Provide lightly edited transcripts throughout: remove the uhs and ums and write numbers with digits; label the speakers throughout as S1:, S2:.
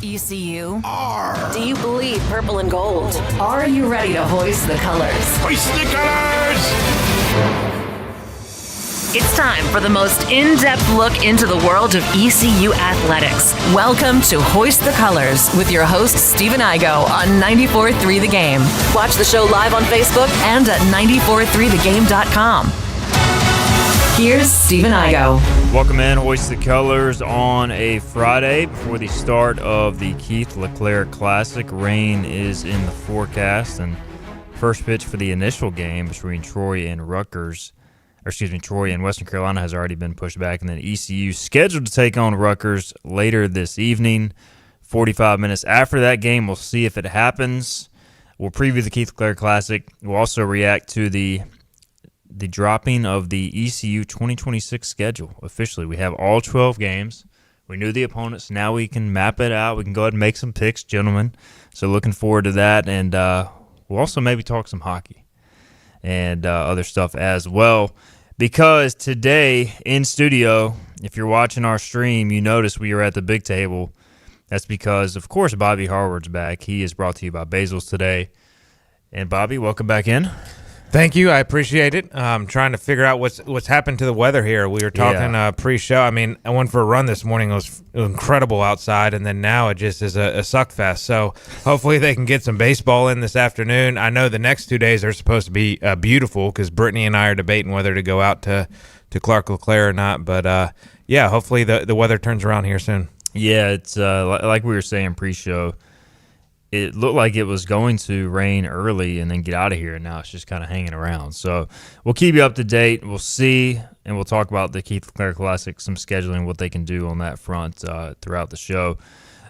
S1: ECU?
S2: Do you bleed purple and gold?
S1: Are you ready to hoist the colors?
S3: Hoist the colors!
S1: It's time for the most in-depth look into the world of ECU athletics. Welcome to Hoist the Colors with your host, Stephen Igo on 94.3 The Game.
S2: Watch the show live on Facebook
S1: and at 943thegame.com. Here's Stephen Igo.
S4: Welcome in, Hoist the Colors on a Friday before the start of the LeClair Classic. Rain is in the forecast, and first pitch for the initial game between Troy and Western Carolina has already been pushed back, and then ECU scheduled to take on Rutgers later this evening. 45 minutes after that game, we'll see if it happens. We'll preview the LeClair Classic. We'll also react to the dropping of the ECU 2026 schedule. Officially, we have all 12 games. We knew the opponents. Now we can map it out. We can go ahead and make some picks, gentlemen. So looking forward to that, and we'll also maybe talk some hockey and other stuff as well. Because today in studio, if you're watching our stream, you notice we are at the big table. That's because, of course, Bobby Harward's back. He is brought to you by Basil's today. And Bobby, welcome back in.
S5: Thank you. I appreciate it. I'm trying to figure out what's happened to the weather here. We were talking pre-show. I mean, I went for a run this morning. It was incredible outside, and then now it just is a suck fest. So hopefully they can get some baseball in this afternoon. I know the next 2 days are supposed to be beautiful because Brittany and I are debating whether to go out to Clark LeClair or not. But, yeah, hopefully the weather turns around here soon.
S4: Yeah, it's like we were saying pre-show. It looked like it was going to rain early and then get out of here, and now it's just kind of hanging around. So we'll keep you up to date. We'll see, and we'll talk about the LeClair Classic, some scheduling, what they can do on that front throughout the show.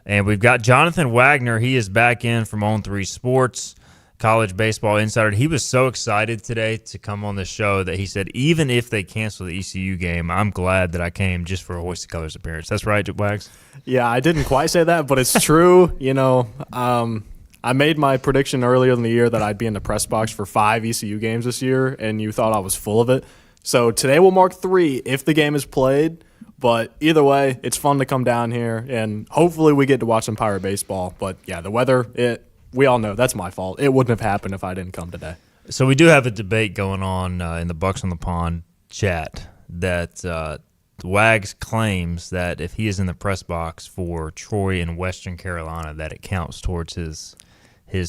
S4: And we've got Jonathan Wagner. He is back in from On3 Sports, college baseball insider. He was so excited today to come on the show that he said, even if they cancel the ECU game, I'm glad that I came just for a Hoist the Colors appearance. That's right, Wags?
S6: Yeah, I didn't quite say that, but it's true. I made my prediction earlier in the year that I'd be in the press box for 5 ECU games this year, and you thought I was full of it. So today we'll mark 3 if the game is played. But either way, it's fun to come down here, and hopefully we get to watch some Pirate baseball. But, yeah, the weather, we all know that's my fault. It wouldn't have happened if I didn't come today.
S4: So we do have a debate going on in the Bucks on the Pond chat that Wags claims that if he is in the press box for Troy and Western Carolina, that it counts towards his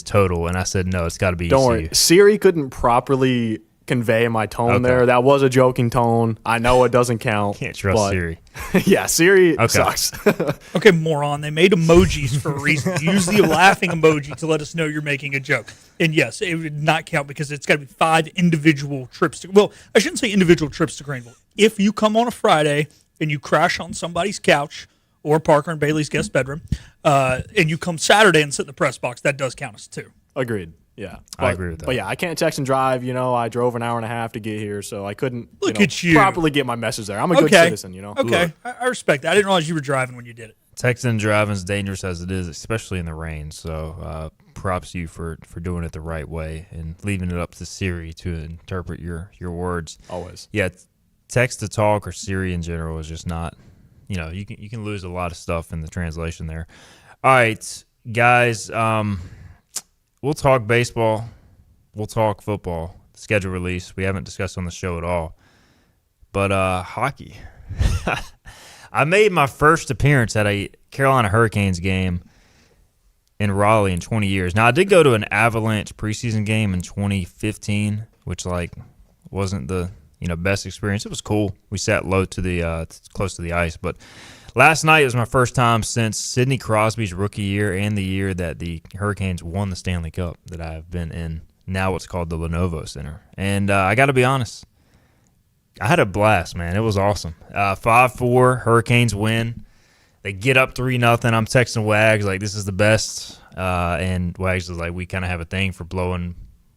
S4: total. And I said, no, it's got to be
S6: Don't
S4: ECU.
S6: worry. Siri couldn't properly convey my tone there. That was a joking tone. I know it doesn't count.
S4: Can't trust Siri.
S6: Yeah, Siri sucks.
S7: Okay, moron. They made emojis for a reason. Use the laughing emoji to let us know you're making a joke. And yes, it would not count because it's got to be 5 individual trips to – well, I shouldn't say individual trips to Greenville. If you come on a Friday and you crash on somebody's couch or Parker and Bailey's guest bedroom, and you come Saturday and sit in the press box, that does count as 2.
S6: Agreed. Yeah,
S4: I agree with that.
S6: But yeah, I can't text and drive. I drove an hour and a half to get here, so I couldn't properly get my message there. I'm a good citizen,
S7: Okay, I respect that. I didn't realize you were driving when you did it.
S4: Texting and driving is dangerous as it is, especially in the rain. So props to you for doing it the right way and leaving it up to Siri to interpret your words.
S6: Always.
S4: Yeah, text to talk or Siri in general is just not, you can lose a lot of stuff in the translation there. All right, guys, we'll talk baseball. We'll talk football. Schedule release. We haven't discussed on the show at all. But hockey. I made my first appearance at a Carolina Hurricanes game in Raleigh in 20 years. Now, I did go to an Avalanche preseason game in 2015, which wasn't the best experience. It was cool. We sat low to the close to the ice, but last night was my first time since Sidney Crosby's rookie year and the year that the Hurricanes won the Stanley Cup that I've been in now what's called the Lenovo Center. And I got to be honest, I had a blast, man. It was awesome. 5-4, Hurricanes win. They get up 3-0. I'm texting Wags like, this is the best. And Wags was like, we kind of have a thing for blowing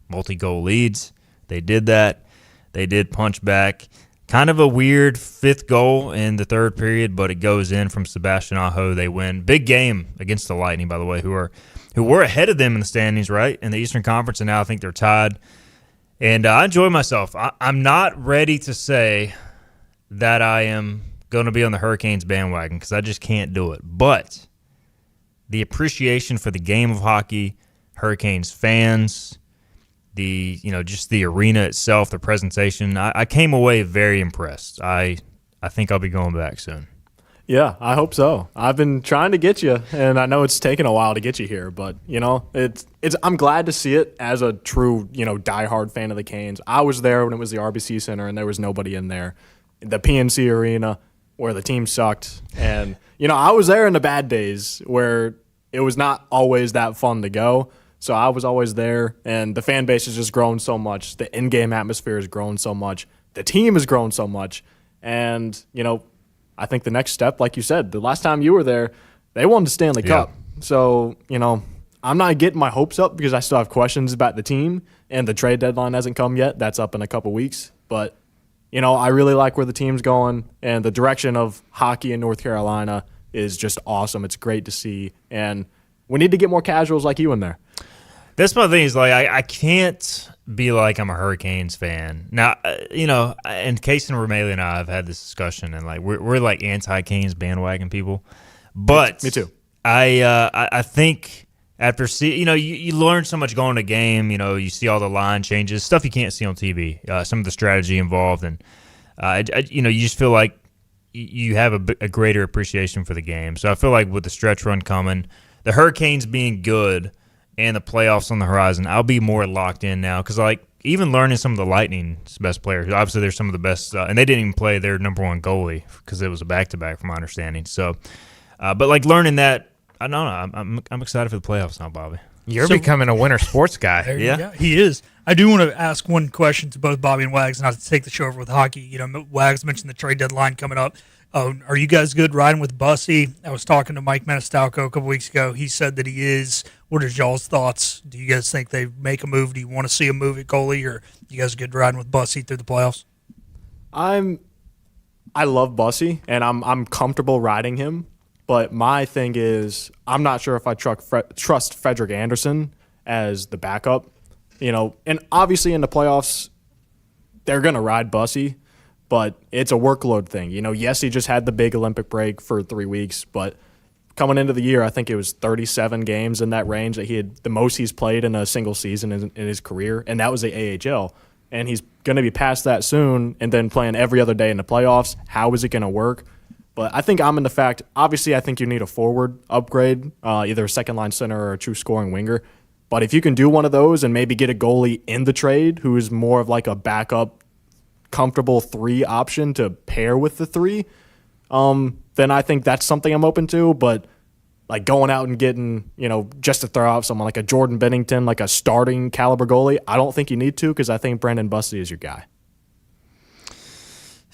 S4: multi-goal leads. They did that. They did punch back. Kind of a weird 5th goal in the 3rd period, but it goes in from Sebastian Aho. They win. Big game against the Lightning, by the way, who were ahead of them in the standings, right, in the Eastern Conference, and now I think they're tied. And I enjoy myself. I'm not ready to say that I am going to be on the Hurricanes bandwagon because I just can't do it. But the appreciation for the game of hockey, Hurricanes fans, just the arena itself, the presentation. I came away very impressed. I think I'll be going back soon.
S6: Yeah, I hope so. I've been trying to get you, and I know it's taken a while to get you here, but it's. I'm glad to see it as a true diehard fan of the Canes. I was there when it was the RBC Center, and there was nobody in there. The PNC Arena where the team sucked, and I was there in the bad days where it was not always that fun to go. So I was always there, and the fan base has just grown so much. The in-game atmosphere has grown so much. The team has grown so much, and I think the next step, like you said, the last time you were there, they won the Stanley Cup. So, I'm not getting my hopes up because I still have questions about the team, and the trade deadline hasn't come yet. That's up in a couple weeks. But, I really like where the team's going, and the direction of hockey in North Carolina is just awesome. It's great to see, and we need to get more casuals like you in there.
S4: That's my thing is, I can't be like I'm a Hurricanes fan. Now, and Case and Romelu and I have had this discussion, and we're like anti-Canes bandwagon people. But
S6: me too.
S4: I think after you learn so much going to a game. You see all the line changes, stuff you can't see on TV. Some of the strategy involved, and you just feel like you have a greater appreciation for the game. So I feel like with the stretch run coming, the Hurricanes being good, and the playoffs on the horizon, I'll be more locked in now because, even learning some of the Lightning's best players, obviously they're some of the best, and they didn't even play their number one goalie because it was a back-to-back from my understanding. So, but learning that, I don't know, I'm excited for the playoffs now, Bobby.
S5: You're becoming a winter sports guy.
S7: Yeah, he is. I do want to ask one question to both Bobby and Wags, not to take the show over with hockey. Wags mentioned the trade deadline coming up. Are you guys good riding with Bussy? I was talking to Mike Manistalco a couple weeks ago. He said that he is. What are y'all's thoughts? Do you guys think they make a move? Do you want to see a move at goalie, or you guys good riding with Bussy through the playoffs?
S6: I love Bussy, and I'm comfortable riding him. But my thing is, I'm not sure if I trust Frederick Anderson as the backup. And obviously in the playoffs, they're going to ride Bussy, but it's a workload thing. Yes, he just had the big Olympic break for 3 weeks, but coming into the year, I think it was 37 games in that range that the most he's played in a single season in his career, and that was the AHL. And he's going to be past that soon and then playing every other day in the playoffs. How is it going to work? But I think I'm in the fact, obviously I think you need a forward upgrade, either a second-line center or a true scoring winger. But if you can do one of those and maybe get a goalie in the trade who is more of like a backup, comfortable 3 option to pair with the 3, then I think that's something I'm open to. But going out and getting, just to throw out someone like a Jordan Bennington, like a starting caliber goalie, I don't think you need to because I think Brandon Bussy is your guy.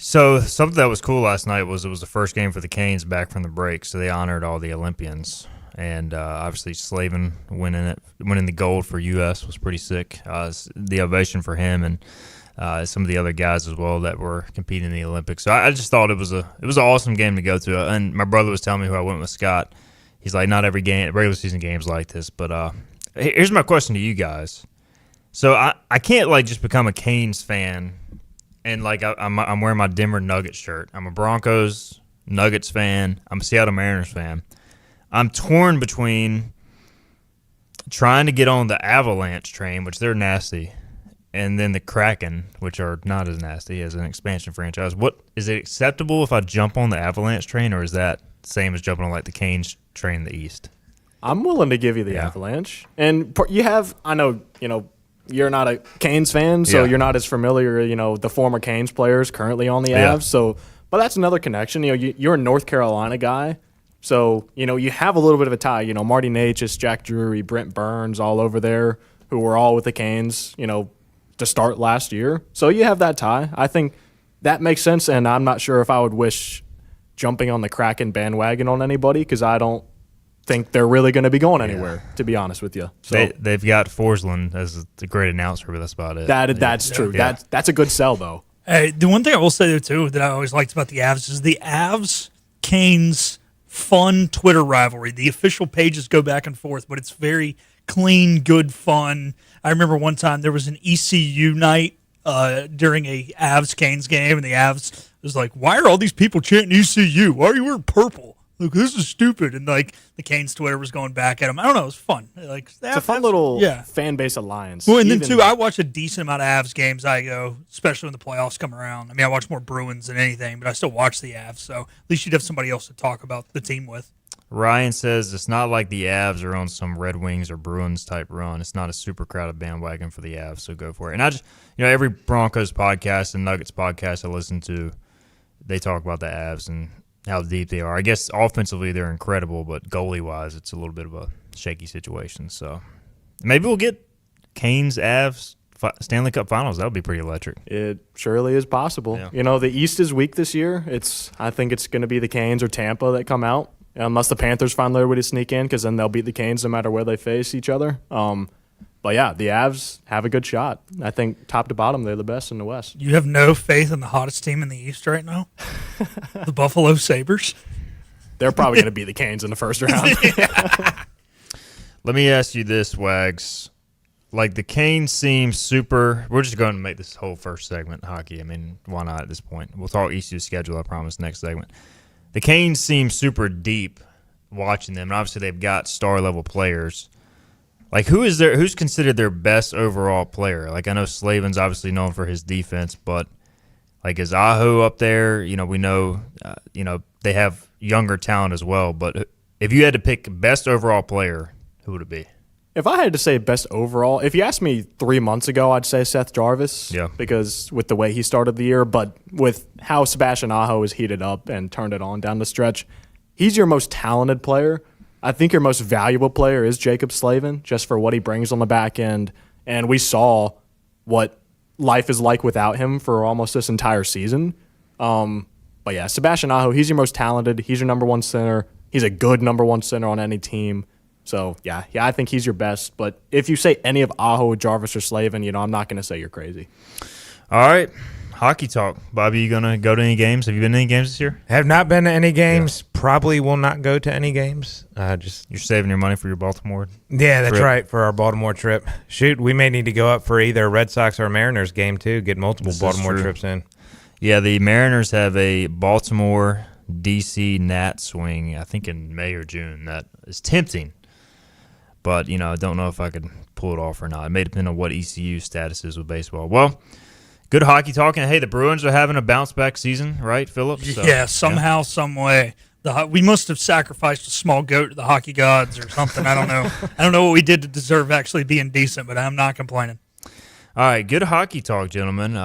S4: So something that was cool last night was it was the first game for the Canes back from the break, so they honored all the Olympians. And obviously Slavin winning the gold for U.S. was pretty sick. The ovation for him and some of the other guys as well that were competing in the Olympics. So I just thought it was an awesome game to go to. And my brother was telling me who I went with, Scott. He's like, not every game, regular season game's like this. But here's my question to you guys. So I can't just become a Canes fan and I'm wearing my Denver Nuggets shirt. I'm a Broncos, Nuggets fan. I'm a Seattle Mariners fan. I'm torn between trying to get on the Avalanche train, which they're nasty, and then the Kraken, which are not as nasty as an expansion franchise. What is it acceptable if I jump on the Avalanche train, or is that same as jumping on the Canes train in the East?
S6: I'm willing to give you the Avalanche, and you have. I know you're not a Canes fan, so you're not as familiar. The former Canes players currently on the Avs. So, but that's another connection. You're a North Carolina guy. So, you have a little bit of a tie. Marty Necas, Jack Drury, Brent Burns, all over there, who were all with the Canes, to start last year. So you have that tie. I think that makes sense, and I'm not sure if I would wish jumping on the Kraken bandwagon on anybody because I don't think they're really going to be going anywhere, to be honest with you. So
S4: they've got Forsland as the great announcer, but that's about it.
S6: That's true. Yeah. That's a good sell, though.
S7: Hey, the one thing I will say, though, too, that I always liked about the Avs is the Avs-Canes fun Twitter rivalry. The official pages go back and forth, but it's very clean, good fun. I remember one time there was an ECU night during a Avs-Canes game, and the Avs was like, why are all these people chanting ECU? Why are you wearing purple? Look, this is stupid. And like the Canes Twitter was going back at him. I don't know. It was fun. Like
S6: It's a fun little fan base alliance.
S7: Well, and then too, I watch a decent amount of Avs games. I go, especially when the playoffs come around. I mean, I watch more Bruins than anything, but I still watch the Avs. So at least you'd have somebody else to talk about the team with.
S4: Ryan says it's not like the Avs are on some Red Wings or Bruins type run. It's not a super crowded bandwagon for the Avs, so go for it. And I just, every Broncos podcast and Nuggets podcast I listen to, they talk about the Avs and how deep they are. I guess offensively they're incredible, but goalie-wise it's a little bit of a shaky situation. So maybe we'll get Canes, Avs, Stanley Cup Finals. That would be pretty electric.
S6: It surely is possible.
S4: Yeah.
S6: The East is weak this year. I think it's going to be the Canes or Tampa that come out. Unless the Panthers find their way to sneak in, because then they'll beat the Canes no matter where they face each other. But yeah, the Avs have a good shot. I think top to bottom, they're the best in the West.
S7: You have no faith in the hottest team in the East right now? The Buffalo Sabres?
S6: They're probably going to beat the Canes in the first round.
S4: Let me ask you this, Wags. Like the Canes seem super – we're just going to make this whole first segment hockey. I mean, why not at this point? We'll talk ECU schedule, I promise, next segment. The Canes seem super deep watching them, and obviously they've got star-level players. Like, who's considered their best overall player? Like, I know Slavin's obviously known for his defense, but, like, is Aho up there? We know, they have younger talent as well. But if you had to pick best overall player, who would it be?
S6: If I had to say best overall, if you asked me 3 months ago, I'd say Seth Jarvis.
S4: Yeah.
S6: Because with the way he started the year, but with how Sebastian Aho has heated up and turned it on down the stretch, he's your most talented player. I think your most valuable player is Jacob Slavin, just for what he brings on the back end. And we saw what life is like without him for almost this entire season. But yeah, Sebastian Aho, he's your most talented. He's your number one center. He's a good number one center on any team. So, yeah, I think he's your best. But if you say any of Aho, Jarvis, or Slavin, I'm not going to say you're crazy.
S4: All right. Hockey talk. Bobby, you going to go to any games? Have you been to any games this year?
S5: Have not been to any games. Yeah. Probably will not go to any games.
S4: You're saving your money for your Baltimore
S5: Yeah, that's
S4: trip.
S5: right, for our Baltimore trip. Shoot, we may need to go up for either a Red Sox or a Mariners game, too. Get multiple Baltimore trips in. Yeah,
S4: the Mariners have a Baltimore, D.C. Nat swing, I think in May or June. That is tempting. But, I don't know if I could pull it off or not. It may depend on what ECU status is with baseball. Well, good hockey talking. Hey, the Bruins are having a bounce-back season, right, Philip? So,
S7: yeah, somehow, some way. We must have sacrificed a small goat to the hockey gods or something. I don't know. I don't know what we did to deserve actually being decent, but I'm not complaining.
S4: All right, good hockey talk, gentlemen.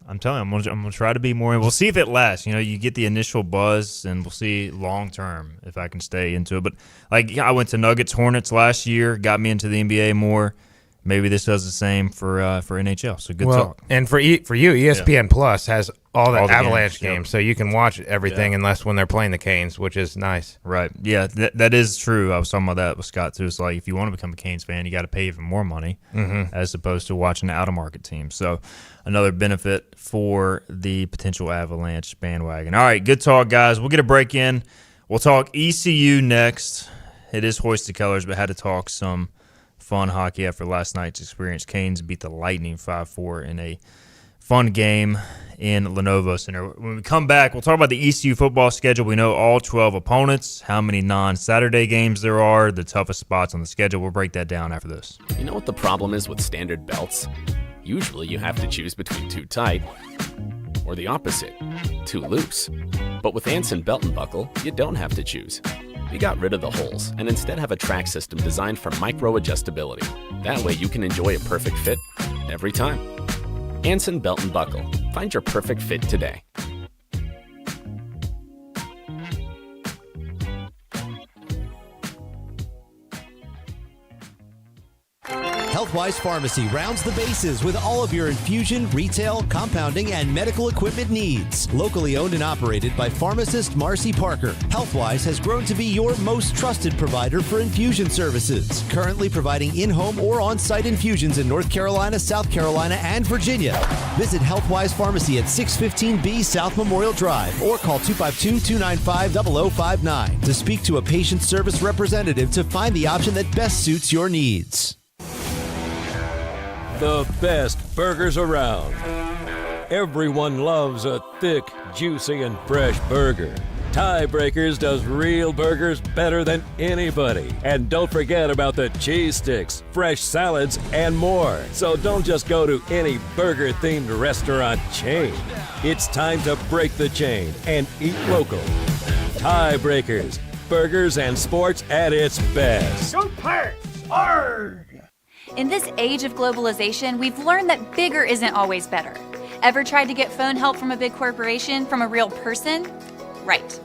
S4: I'm telling you, I'm gonna try to be more. We'll see if it lasts. You get the initial buzz, and we'll see long term if I can stay into it. But I went to Nuggets Hornets last year, got me into the NBA more. Maybe this does the same for NHL. So good talk.
S5: And for you, ESPN Plus has all the Avalanche games,
S4: yep.
S5: So you can watch everything unless when they're playing the Canes, which is nice.
S4: Right. Yeah, that is true. I was talking about that with Scott too. It's like if you want to become a Canes fan, you got to pay even more money as opposed to watching an out-of-market team. So another benefit for the potential Avalanche bandwagon. All right, good talk, guys. We'll get a break in. We'll talk ECU next. It is Hoist the Colors, but had to talk some fun hockey after last night's experience. Canes beat the Lightning 5-4 in a fun game in Lenovo Center. When we come back, we'll talk about the ECU football schedule. We know all 12 opponents, how many non-Saturday games there are, the toughest spots on the schedule. We'll break that down after this.
S8: You know what the problem is with standard belts? Usually you have to choose between too tight or the opposite, too loose. But with Anson Belt and Buckle, you don't have to choose. We got rid of the holes and instead have a track system designed for micro-adjustability. That way you can enjoy a perfect fit every time. Anson Belt and Buckle. Find your perfect fit today.
S9: Healthwise Pharmacy rounds the bases with all of your infusion, retail, compounding, and medical equipment needs. Locally owned and operated by pharmacist Marcy Parker, Healthwise has grown to be your most trusted provider for infusion services. Currently providing in-home or on-site infusions in North Carolina, South Carolina, and Virginia. Visit Healthwise Pharmacy at 615B South Memorial Drive or call 252-295-0059 to speak to a patient service representative to find the option that best suits your needs.
S10: The best burgers around. Everyone loves a thick, juicy, and fresh burger. Tiebreakers does real burgers better than anybody. And don't forget about the cheese sticks, fresh salads, and more. So don't just go to any burger-themed restaurant chain. It's time to break the chain and eat local. Tiebreakers, burgers and sports at its best.
S3: Go Pirates! Arrgh!
S11: In this age of globalization, we've learned that bigger isn't always better. Ever tried to get phone help from a big corporation from a real person? Right.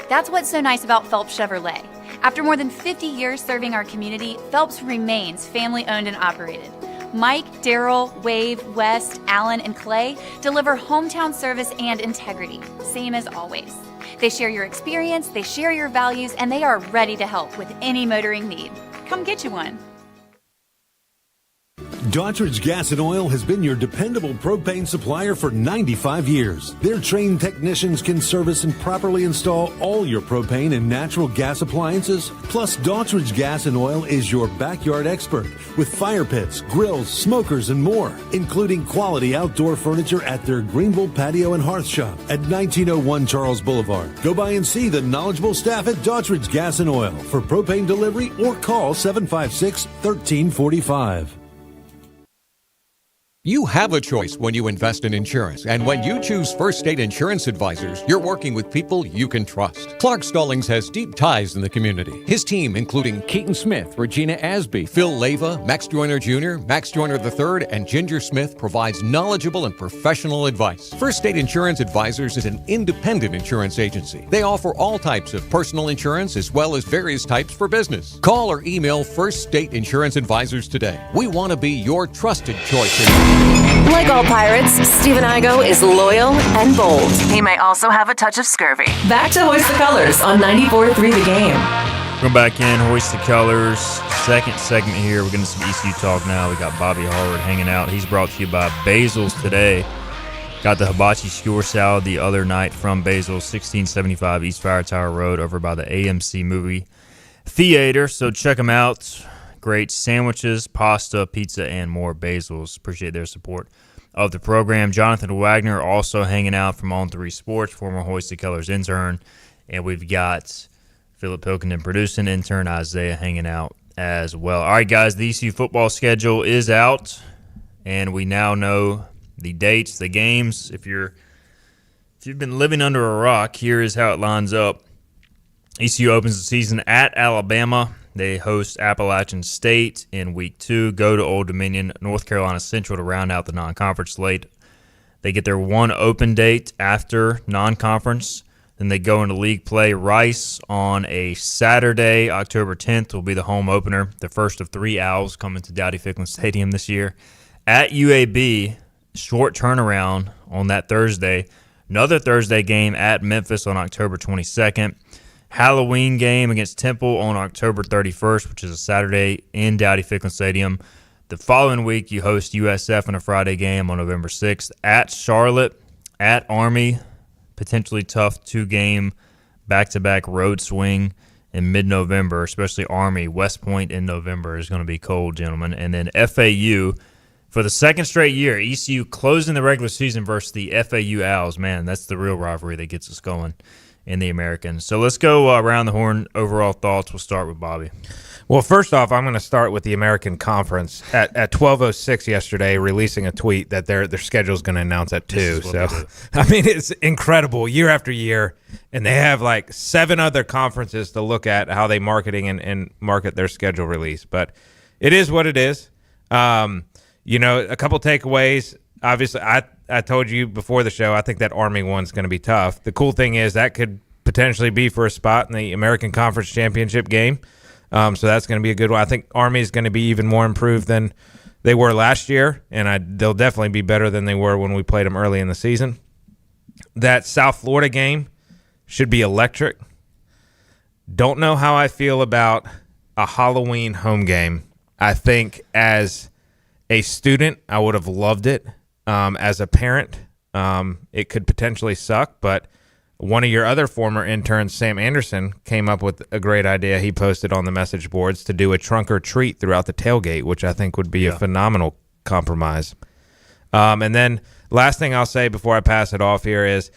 S11: That's what's so nice about Phelps Chevrolet. After more than 50 years serving our community, Phelps remains family-owned and operated. Mike, Daryl, Wave, West, Alan, and Clay deliver hometown service and integrity, same as always. They share your experience, they share your values, and they are ready to help with any motoring need. Come get you one.
S12: Daughtridge Gas and Oil has been your dependable propane supplier for 95 years. Their trained technicians can service and properly install all your propane and natural gas appliances. Plus, Daughtridge Gas and Oil is your backyard expert with fire pits, grills, smokers, and more, including quality outdoor furniture at their Greenville Patio and Hearth Shop at 1901 Charles Boulevard. Go by and see the knowledgeable staff at Daughtridge Gas and Oil for propane delivery or call 756-1345.
S13: You have a choice when you invest in insurance, and when you choose First State Insurance Advisors, you're working with people you can trust. Clark Stallings has deep ties in the community. His team, including Keaton Smith, Regina Asby, Phil Leyva, Max Joyner Jr., Max Joyner III, and Ginger Smith, provides knowledgeable and professional advice. First State Insurance Advisors is an independent insurance agency. They offer all types of personal insurance as well as various types for business. Call or email First State Insurance Advisors today. We want to be your trusted choice.
S2: Like all pirates, Stephen Igo is loyal and bold. He may also have a touch of scurvy.
S1: Back to Hoist the Colors on 94.3 The Game.
S4: We're back in Hoist the Colors. Second segment here. We're getting some ECU talk now. We got Bobby Harward hanging out. He's brought to you by Basil's today. Got the hibachi skewer salad the other night from Basil's, 1675 East Fire Tower Road over by the AMC Movie Theater. So check them out. Great sandwiches, pasta, pizza, and more. Basil's. Appreciate their support of the program. Jonathan Wagner also hanging out from On 3 Sports, former Hoist the Colors intern. And we've got Philip Pilkington producing, intern Isaiah hanging out as well. All right, guys, the ECU football schedule is out, and we now know the dates, the games. If you've been living under a rock, here is how it lines up. ECU opens the season at Alabama. They host Appalachian State in Week 2, go to Old Dominion, North Carolina Central to round out the non-conference slate. They get their one open date after non-conference. Then they go into league play. Rice on a Saturday, October 10th, will be the home opener. The first of 3 Owls coming to Dowdy-Ficklin Stadium this year. At UAB, short turnaround on that Thursday. Another Thursday game at Memphis on October 22nd. Halloween game against Temple on October 31st, which is a Saturday in Dowdy-Ficklin Stadium. The following week, you host USF in a Friday game on November 6th. At Charlotte, at Army, potentially tough 2-game back-to-back road swing in mid-November, especially Army. West Point in November is going to be cold, gentlemen. And then FAU, for the second straight year, ECU closing the regular season versus the FAU Owls. Man, that's the real rivalry that gets us going in the American. So let's go around the horn. Overall thoughts. We'll start with Bobby.
S5: Well, first off, I'm going to start with the American Conference at 12:06 yesterday, releasing a tweet that their schedule is going to announce at 2. So, I mean, it's incredible year after year, and they have like 7 other conferences to look at how they market their schedule release. But it is what it is. A couple takeaways. Obviously, I told you before the show, I think that Army one's going to be tough. The cool thing is that could potentially be for a spot in the American Conference Championship game. So that's going to be a good one. I think Army is going to be even more improved than they were last year, and they'll definitely be better than they were when we played them early in the season. That South Florida game should be electric. Don't know how I feel about a Halloween home game. I think as a student, I would have loved it. As a parent, it could potentially suck, but one of your other former interns, Sam Anderson, came up with a great idea. He posted on the message boards to do a trunk or treat throughout the tailgate, which I think would be a phenomenal compromise. And then last thing I'll say before I pass it off here is,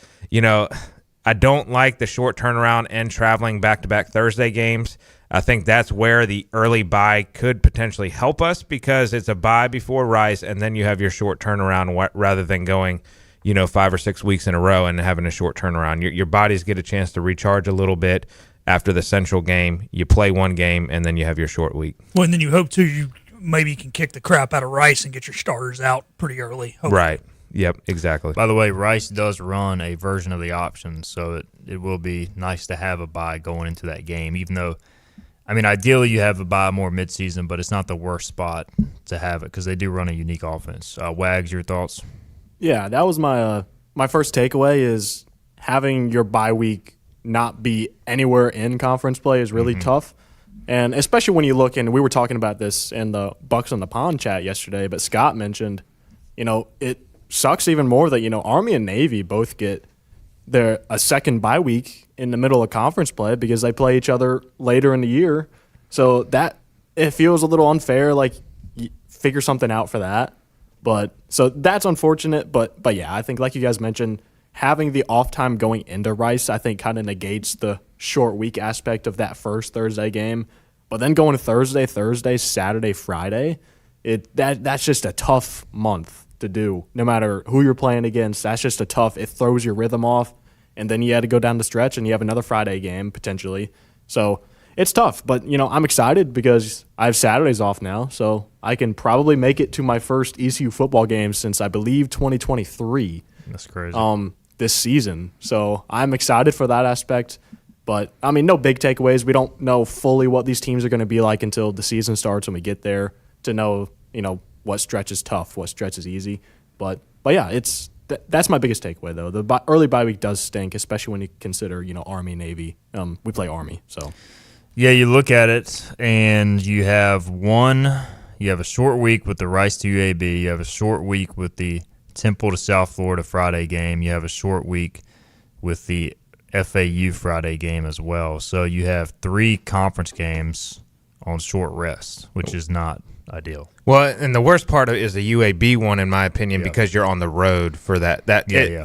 S5: I don't like the short turnaround and traveling back-to-back Thursday games. I think that's where the early bye could potentially help us because it's a bye before Rice, and then you have your short turnaround rather than going, 5 or 6 weeks in a row and having a short turnaround. Your bodies get a chance to recharge a little bit after the Central game. You play one game, and then you have your short week.
S7: Well, and then you hope, too, you maybe can kick the crap out of Rice and get your starters out pretty early. Hopefully.
S5: Right. Yep, exactly.
S4: By the way, Rice does run a version of the option, so it will be nice to have a bye going into that game, even though, ideally you have a bye more midseason, but it's not the worst spot to have it because they do run a unique offense. Wags, your thoughts?
S6: Yeah, that was my first takeaway is having your bye week not be anywhere in conference play is really tough. And especially when you look, and we were talking about this in the Bucks on the Pond chat yesterday, but Scott mentioned, it sucks even more that, Army and Navy both get a second bye week in the middle of conference play because they play each other later in the year. So that it feels a little unfair, like you figure something out for that. But so that's unfortunate. But yeah, I think like you guys mentioned, having the off time going into Rice, I think kind of negates the short week aspect of that first Thursday game. But then going to Thursday, Saturday, Friday, that's just a tough month to do. No matter who you're playing against, that's just it throws your rhythm off. And then you had to go down the stretch and you have another Friday game potentially. So it's tough, but I'm excited because I have Saturdays off now, so I can probably make it to my first ECU football game since I believe 2023.
S4: That's crazy.
S6: This season. So I'm excited for that aspect. But no big takeaways. We don't know fully what these teams are going to be like until the season starts when we get there to know, what stretch is tough, what stretch is easy. But yeah, that's my biggest takeaway though. The early bye week does stink, especially when you consider Army, Navy. We play Army, so.
S4: Yeah, you look at it and you have a short week with the Rice to UAB. You have a short week with the Temple to South Florida Friday game. You have a short week with the FAU Friday game as well. So you have 3 conference games on short rest, which is not ideal.
S5: Well, and the worst part of it is the UAB one, in my opinion, because you're on the road for that.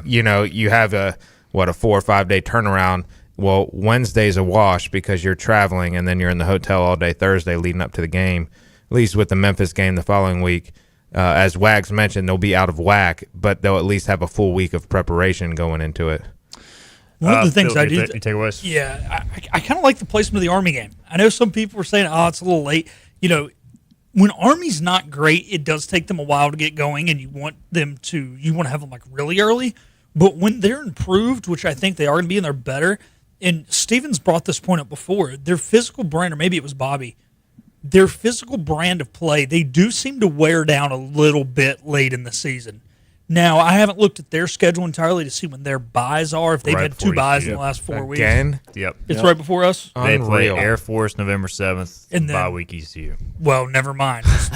S5: You have a 4 or 5 day turnaround. Well, Wednesday's a wash because you're traveling, and then you're in the hotel all day Thursday leading up to the game. At least with the Memphis game the following week, as Wags mentioned, they'll be out of whack, but they'll at least have a full week of preparation going into it.
S7: One of the things I do,
S4: takeaways.
S7: Yeah, I kind of like the placement of the Army game. I know some people were saying, it's a little late. When Army's not great, it does take them a while to get going, and you want to have them like really early. But when they're improved, which I think they are going to be, and they're better. And Steven's brought this point up before. Their physical brand, or maybe it was Bobby, their physical brand of play, they do seem to wear down a little bit late in the season. Now, I haven't looked at their schedule entirely to see when their buys are, if they've had 2 buys in the last 4 weeks.
S5: Again?
S4: Yep.
S7: It's right before us?
S4: They play Air Force November 7th, and then bye week ECU.
S7: Well, never mind. Just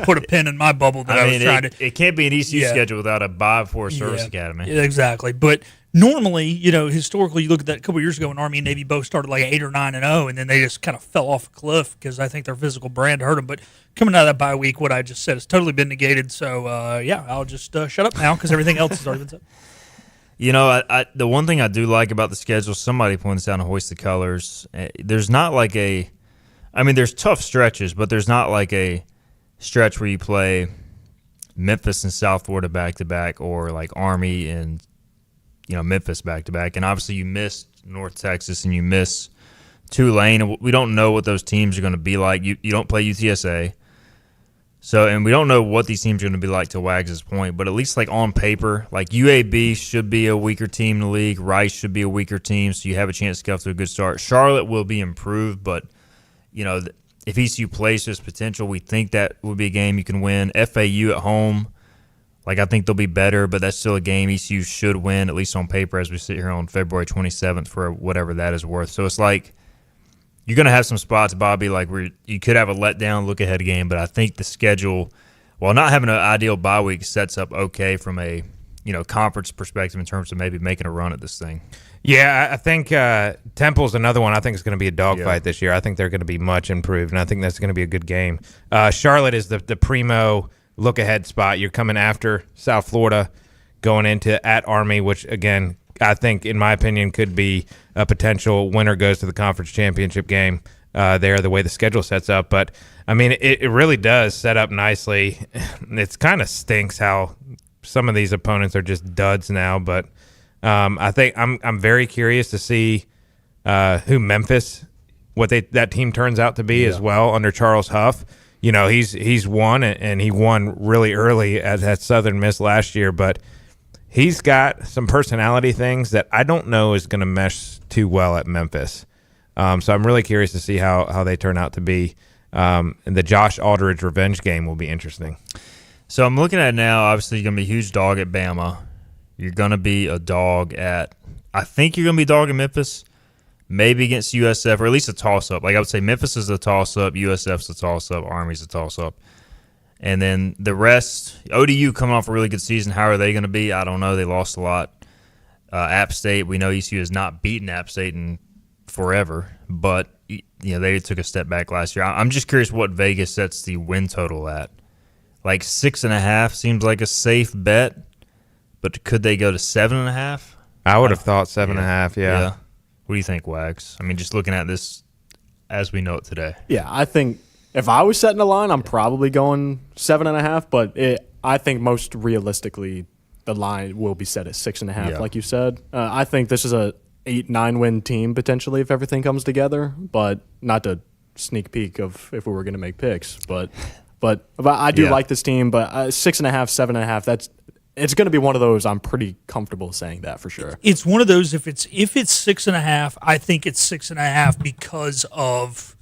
S7: put a pin in my bubble that I was trying to.
S4: It can't be an ECU schedule without a bye before Service Academy.
S7: Yeah, exactly. But normally, historically, you look at that a couple years ago when Army and Navy both started like 8 or 9-0, and then they just kind of fell off a cliff because I think their physical brand hurt them. But coming out of that bye week, what I just said has totally been negated. So, I'll just shut up now because everything else has already been said.
S4: The one thing I do like about the schedule, somebody points out to Hoist the Colors, there's not like there's tough stretches, but there's not like a stretch where you play Memphis and South Florida back-to-back or like Army and Memphis back-to-back. And obviously you miss North Texas and you miss Tulane. We don't know what those teams are going to be like. You don't play UTSA. So, and we don't know what these teams are going to be like, to Wags' point, but at least like on paper, like UAB should be a weaker team in the league. Rice should be a weaker team, so you have a chance to get off to a good start. Charlotte will be improved, but if ECU plays to its potential, we think that would be a game you can win. FAU at home, I think they'll be better, but that's still a game ECU should win, at least on paper, as we sit here on February 27th for whatever that is worth. So it's like you're going to have some spots, Bobby, where you could have a letdown look-ahead game, but I think the schedule, while not having an ideal bye week, sets up okay from a conference perspective in terms of maybe making a run at this thing.
S5: Yeah, I think Temple's another one I think is going to be a dogfight this year. I think they're going to be much improved, and I think that's going to be a good game. Charlotte is the primo look-ahead spot. You're coming after South Florida, going into at Army, which, again, I think, in my opinion, could be a potential winner goes to the conference championship game there, the way the schedule sets up. But, I mean, it really does set up nicely. It's kind of stinks how some of these opponents are just duds now. But I think I'm very curious to see who Memphis, what that team turns out to be as well under Charles Huff. You know, he's won, and he won really early at Southern Miss last year, but he's got some personality things that I don't know is going to mesh too well at Memphis. So I'm really curious to see how they turn out to be. And the Josh Aldridge revenge game will be interesting.
S4: So I'm looking at it now. Obviously, you're going to be a huge dog at Bama. You're going to be a dog at – I think you're going to be a dog at Memphis. Maybe against USF, or at least a toss-up. Like I would say Memphis is a toss-up, USF's a toss-up, Army's a toss-up. And then the rest, ODU coming off a really good season. How are they going to be? I don't know. They lost a lot. App State, we know ECU has not beaten App State in forever, but they took a step back last year. I'm just curious what Vegas sets the win total at. Like 6.5 seems like a safe bet, but could they go to 7.5?
S5: I would have thought 7.5, yeah.
S4: What do you think, Wags? I mean, just looking at this as we know it today.
S6: Yeah, I think if I was setting a line, I'm probably going 7.5, but I think most realistically the line will be set at 6.5, like you said. I think this is a 8-9 win team potentially if everything comes together, but not to sneak peek of if we were going to make picks. But I do like this team, but 6.5, 7.5, it's going to be one of those. I'm pretty comfortable saying that for sure.
S7: It's one of those. If it's 6.5, I think it's 6.5 because of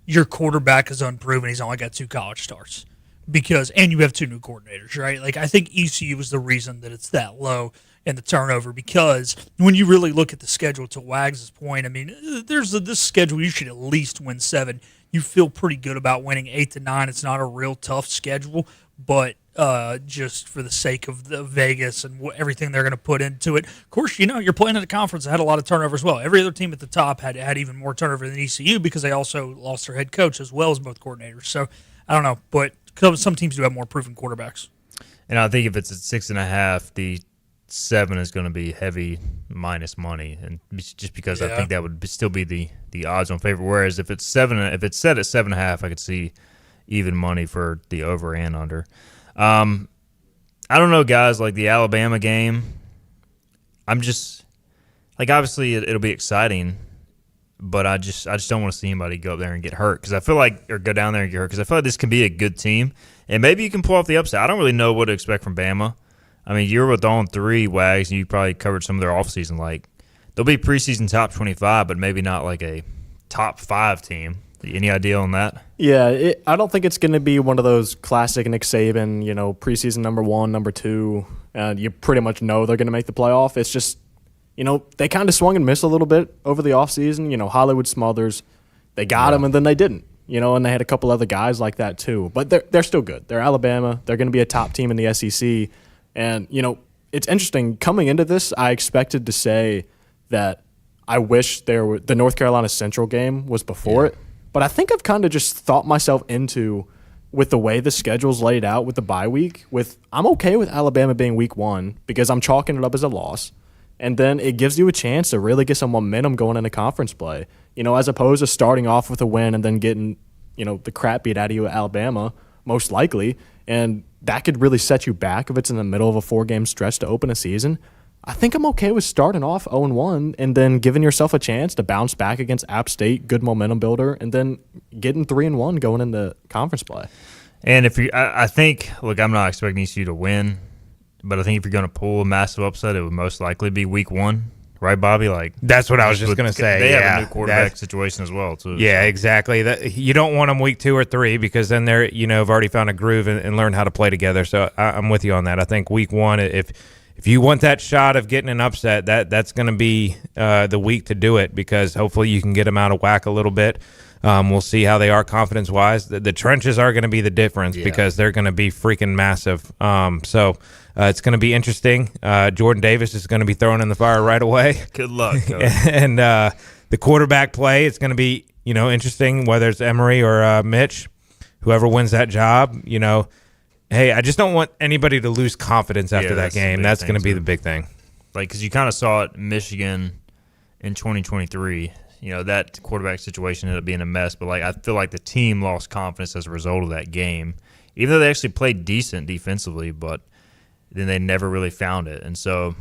S7: your quarterback is unproven. He's only got 2 college starts and you have 2 new coordinators, right? Like I think ECU is the reason that it's that low in the turnover, because when you really look at the schedule, to Wags' point, I mean, this schedule you should at least win 7. You feel pretty good about winning 8 to 9. It's not a real tough schedule, but just for the sake of the Vegas and everything they're going to put into it. Of course, you're playing in a conference that had a lot of turnover as well. Every other team at the top had even more turnover than ECU because they also lost their head coach as well as both coordinators. So I don't know, but some teams do have more proven quarterbacks.
S4: And I think if it's at 6.5, the 7 is going to be heavy minus money, and just because I think that would still be the odds on favor. Whereas if it's set at 7.5, I could see even money for the over and under. I don't know, guys, like the Alabama game, I'm just like, obviously it'll be exciting, but I just don't want to see anybody go up there and get hurt or go down there and get hurt, because I feel like this can be a good team and maybe you can pull off the upset. I don't really know what to expect from Bama. I mean, you're with On 3, Wags, and you probably covered some of their offseason. Like, they'll be preseason top 25, but maybe not like a top 5 team. Any idea on that?
S6: Yeah, I don't think it's going to be one of those classic Nick Saban, preseason number 1, number 2, and you pretty much know they're going to make the playoff. It's just, they kind of swung and missed a little bit over the offseason. Hollywood Smothers, they got him and then they didn't, and they had a couple other guys like that too. But they're still good. They're Alabama. They're going to be a top team in the SEC. And, it's interesting. Coming into this, I expected to say that I wish the North Carolina Central game was before it. But I think I've kind of just thought myself into, with the way the schedule's laid out with the bye week, I'm okay with Alabama being week 1 because I'm chalking it up as a loss. And then it gives you a chance to really get some momentum going into conference play, as opposed to starting off with a win and then getting, the crap beat out of you at Alabama, most likely. And that could really set you back if it's in the middle of a 4-game stretch to open a season. I think I'm okay with starting off 0-1 and then giving yourself a chance to bounce back against App State, good momentum builder, and then getting 3-1 going into conference play.
S4: And I think, look, I'm not expecting ECU to win, but I think if you're going to pull a massive upset, it would most likely be week 1. Right, Bobby? Like,
S5: that's what I was just going to say.
S4: They have a new quarterback situation as well, too.
S5: Yeah, exactly. You don't want them week 2 or 3 because then they're have already found a groove and learned how to play together. So I'm with you on that. I think week 1, if you want that shot of getting an upset, that's going to be the week to do it, because hopefully you can get them out of whack a little bit. We'll see how they are confidence-wise. The trenches are going to be the difference because they're going to be freaking massive. So it's going to be interesting. Jordan Davis is going to be thrown in the fire right away.
S4: Good luck, Coach.
S5: And the quarterback play, it's going to be interesting, whether it's Emory or Mitch, whoever wins that job. Hey, I just don't want anybody to lose confidence after that game. That's going to be the big thing.
S4: Like, because you kind of saw it in Michigan in 2023. You know, that quarterback situation ended up being a mess. But, like, I feel like the team lost confidence as a result of that game, even though they actually played decent defensively, but then they never really found it. And so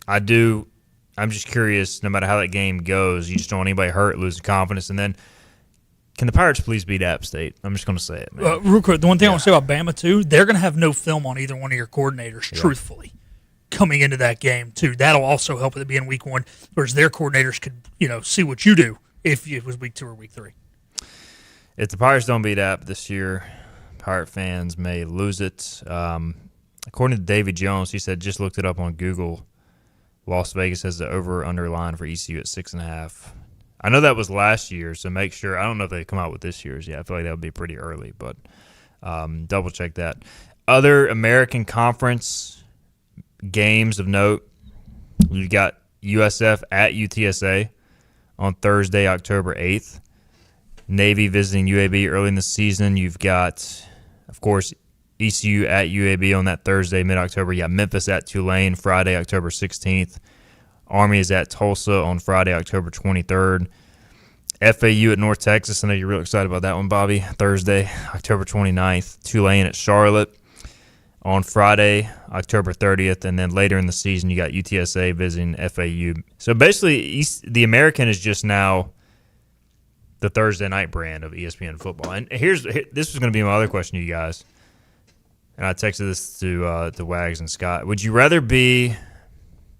S4: I'm just curious, no matter how that game goes, you just don't want anybody hurt, losing confidence. And then can the Pirates please beat App State? I'm just going to say it, man.
S7: Real quick, the one thing I want to say about Bama, too, they're going to have no film on either one of your coordinators, truthfully, coming into that game, too. That'll also help with it being week 1, whereas their coordinators could, see what you do if it was week 2 or week 3.
S4: If the Pirates don't beat App this year, Pirate fans may lose it. According to David Jones, he said, just looked it up on Google, Las Vegas has the over-under line for ECU at 6.5. I know that was last year, so make sure. I don't know if they come out with this year's yet. I feel like that would be pretty early, but double-check that. Other American Conference games of note, you've got USF at UTSA on Thursday, October 8th. Navy visiting UAB early in the season. You've got, of course, ECU at UAB on that Thursday, mid-October. You got Memphis at Tulane Friday, October 16th. Army is at Tulsa on Friday, October 23rd. FAU at North Texas. I know you're real excited about that one, Bobby. Thursday, October 29th. Tulane at Charlotte on Friday, October 30th. And then later in the season, you got UTSA visiting FAU. So basically, the American is just now the Thursday night brand of ESPN football. And this was going to be my other question to you guys. And I texted this to Wags and Scott. Would you rather be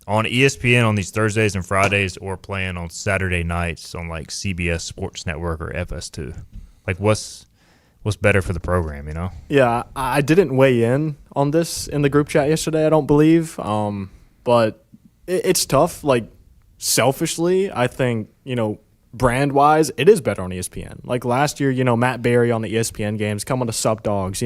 S4: on ESPN on these Thursdays and Fridays or playing on Saturday nights on like CBS Sports Network or FS2? Like what's better for the program,
S6: Yeah, I didn't weigh in on this in the group chat yesterday, I don't believe. But it's tough. Like selfishly, I think, brand-wise, it is better on ESPN. Like last year, Matt Berry on the ESPN games, coming to Sup Dogs,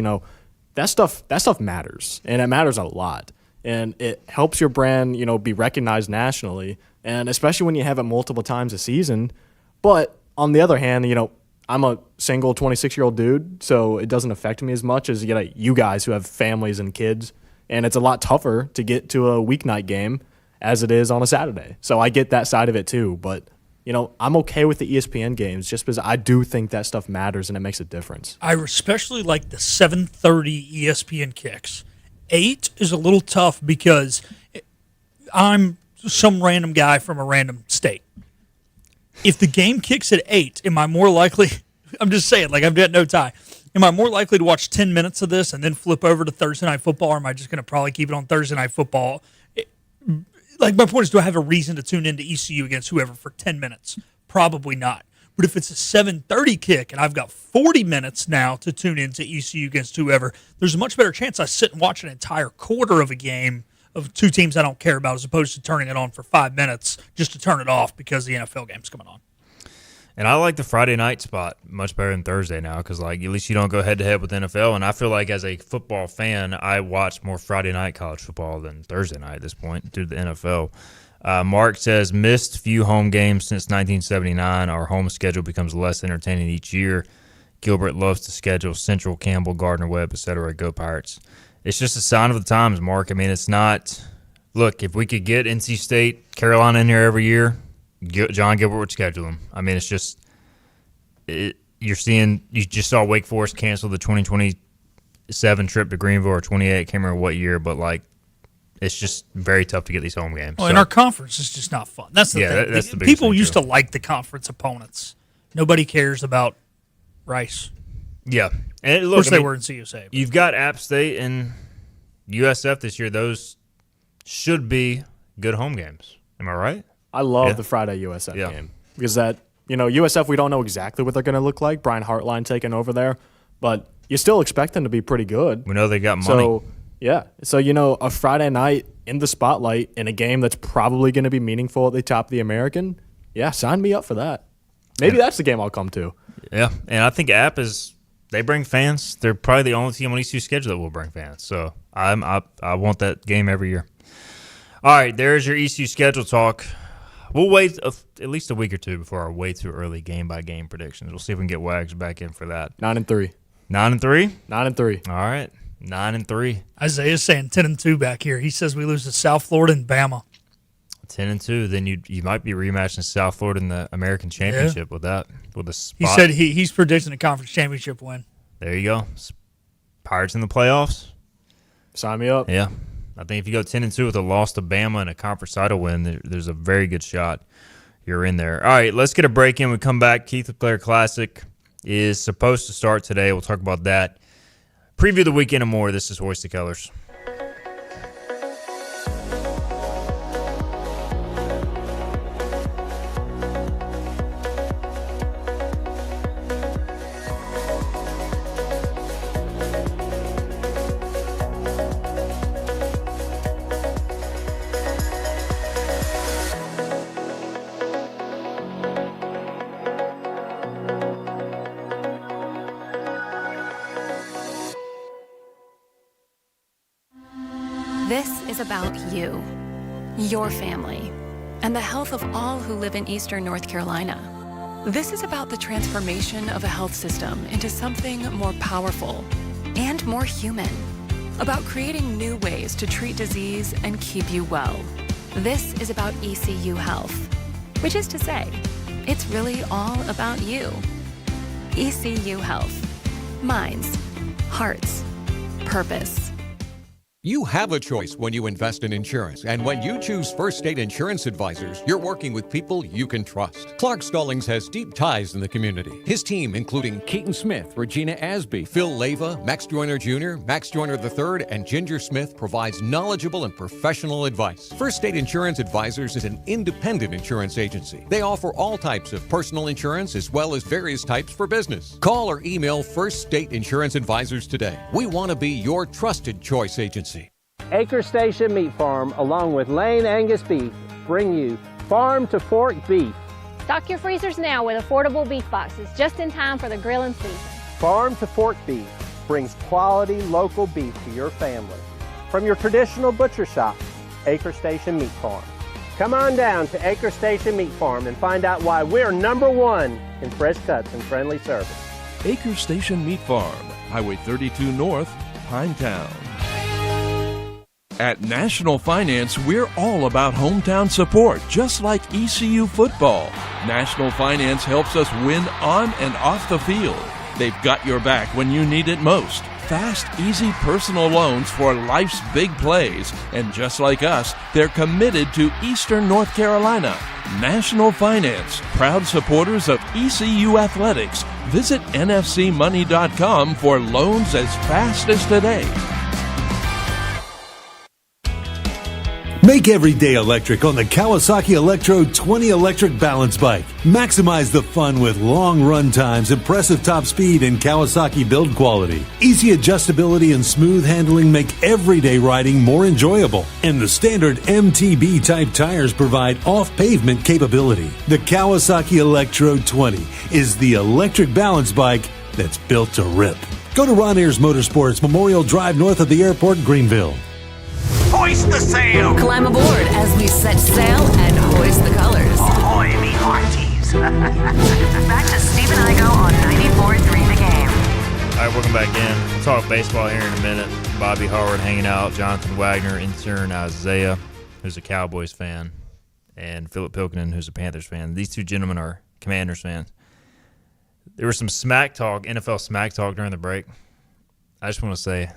S6: that stuff matters, and it matters a lot. And it helps your brand, be recognized nationally, and especially when you have it multiple times a season. But on the other hand, I'm a single 26-year-old dude, so it doesn't affect me as much as you guys who have families and kids, and it's a lot tougher to get to a weeknight game as it is on a Saturday. So I get that side of it too, but I'm okay with the ESPN games just because I do think that stuff matters and it makes a difference.
S7: I especially like the 7:30 ESPN kicks. 8 is a little tough because I'm some random guy from a random state. If the game kicks at 8, am I more likely – I'm just saying, like I've got no tie. Am I more likely to watch 10 minutes of this and then flip over to Thursday Night Football, or am I just going to probably keep it on Thursday Night Football? My point is, do I have a reason to tune into ECU against whoever for 10 minutes? Probably not. But if it's a 7:30 kick and I've got 40 minutes now to tune into ECU against whoever, there's a much better chance I sit and watch an entire quarter of a game of two teams I don't care about, as opposed to turning it on for 5 minutes just to turn it off because the NFL game's coming on.
S4: And I like the Friday night spot much better than Thursday now because, at least you don't go head-to-head with the NFL. And I feel like as a football fan, I watch more Friday night college football than Thursday night at this point due to the NFL. Mark says, missed few home games since 1979. Our home schedule becomes less entertaining each year. Gilbert loves to schedule Central, Campbell, Gardner-Webb, etc. Go Pirates. It's just a sign of the times, Mark. I mean, it's not – look, if we could get NC State, Carolina in here every year, John Gilbert would schedule them. I mean, it's just you just saw Wake Forest cancel the 2027 trip to Greenville or 28. I can't remember what year, but it's just very tough to get these home games.
S7: Well, and our conference is just not fun. That's the thing.
S4: That's the
S7: people used to like the conference opponents. Nobody cares about Rice.
S4: Yeah, and
S7: of course they were in CUSA.
S4: You've got App State and USF this year. Those should be good home games. Am I right?
S6: I love the Friday USF game because USF, we don't know exactly what they're going to look like. Brian Hartline taking over there, but you still expect them to be pretty good.
S4: We know they got money.
S6: So, a Friday night in the spotlight in a game that's probably going to be meaningful at the top of the American, sign me up for that. Maybe that's the game I'll come to.
S4: Yeah, and I think App they bring fans. They're probably the only team on ECU's schedule that will bring fans. So I want that game every year. All right, there's your ECU schedule talk. We'll wait at least a week or two before our way too early game-by-game predictions. We'll see if we can get Wags back in for that.
S6: 9-3.
S4: 9-3?
S6: 9-3.
S4: All right, 9-3.
S7: Isaiah's saying 10-2 back here. He says we lose to South Florida and Bama.
S4: 10-2, then you might be rematching South Florida in the American Championship with that. With a spot.
S7: He said he's predicting a conference championship win.
S4: There you go. Pirates in the playoffs.
S6: Sign me up.
S4: Yeah. I think if you go 10-2 with a loss to Bama and a conference title win, there's a very good shot you're in there. All right, let's get a break in. We come back. Keith LeClair Classic is supposed to start today. We'll talk about that. Preview the weekend and more. This is Hoist the Colors.
S2: This is about you, your family, and the health of all who live in Eastern North Carolina. This is about the transformation of a health system into something more powerful and more human, about creating new ways to treat disease and keep you well. This is about ECU Health, which is to say, it's really all about you. ECU Health. Minds, hearts, purpose.
S13: You have a choice when you invest in insurance, and when you choose First State Insurance Advisors, you're working with people you can trust. Clark Stallings has deep ties in the community. His team, including Keaton Smith, Regina Asby, Phil Leyva, Max Joyner Jr., Max Joyner III, and Ginger Smith, provides knowledgeable and professional advice. First State Insurance Advisors is an independent insurance agency. They offer all types of personal insurance as well as various types for business. Call or email First State Insurance Advisors today. We want to be your trusted choice agency.
S14: Acre Station Meat Farm, along with Lane Angus Beef, bring you farm to fork beef.
S15: Stock your freezers now with affordable beef boxes, just in time for the grilling season.
S14: Farm to fork beef brings quality local beef to your family. From your traditional butcher shop, Acre Station Meat Farm. Come on down to Acre Station Meat Farm and find out why we're #1 in fresh cuts and friendly service.
S16: Acre Station Meat Farm, Highway 32 North, Pinetown. At National Finance, we're all about hometown support, just like ECU football. National Finance helps us win on and off the field. They've got your back when you need it most. Fast, easy personal loans for life's big plays. And just like us, they're committed to Eastern North Carolina. National Finance, proud supporters of ECU athletics. Visit nfcmoney.com for loans as fast as today.
S12: Make every day electric on the Kawasaki Electro 20 electric balance bike. Maximize the fun with long run times, impressive top speed, and Kawasaki build quality. Easy adjustability and smooth handling make everyday riding more enjoyable. And the standard MTB type tires provide off-pavement capability. The Kawasaki Electro 20 is the electric balance bike that's built to rip. Go to Ron Ayers Motorsports, Memorial Drive north of the airport, Greenville.
S3: Hoist the sail!
S1: Climb aboard as we set sail and hoist the colors.
S3: Ahoy, me hearties!
S1: Back to Steve and I go on 94.3 The Game.
S4: All right, welcome back in. We'll talk baseball here in a minute. Bobby Howard hanging out, Jonathan Wagner, intern Isaiah, who's a Cowboys fan, and Philip Pilkinen, who's a Panthers fan. These two gentlemen are Commanders fans. There was some smack talk, NFL smack talk during the break. I just want to say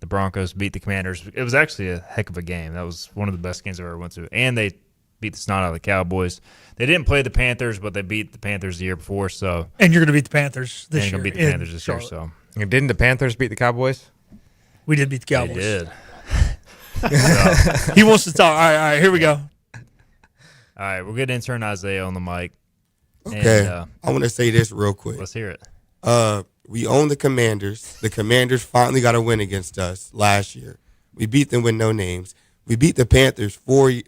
S4: the Broncos beat the Commanders. It was actually a heck of a game. That was one of the best games I've ever went to. And they beat the snot out of the Cowboys. They didn't play the Panthers, but they beat the Panthers the year before. So
S7: and you're going to beat the Panthers this year.
S4: And you're going to beat the Panthers this year. So
S5: didn't the Panthers beat the Cowboys?
S7: We did beat the Cowboys.
S4: They did.
S7: He wants to talk. All right, here we go.
S4: All right, we'll get intern Isaiah on the mic.
S17: Okay,
S4: and,
S17: I want to say this real quick.
S4: Let's hear it.
S17: We own the Commanders. The Commanders finally got a win against us last year. We beat them with no names. We beat the Panthers 3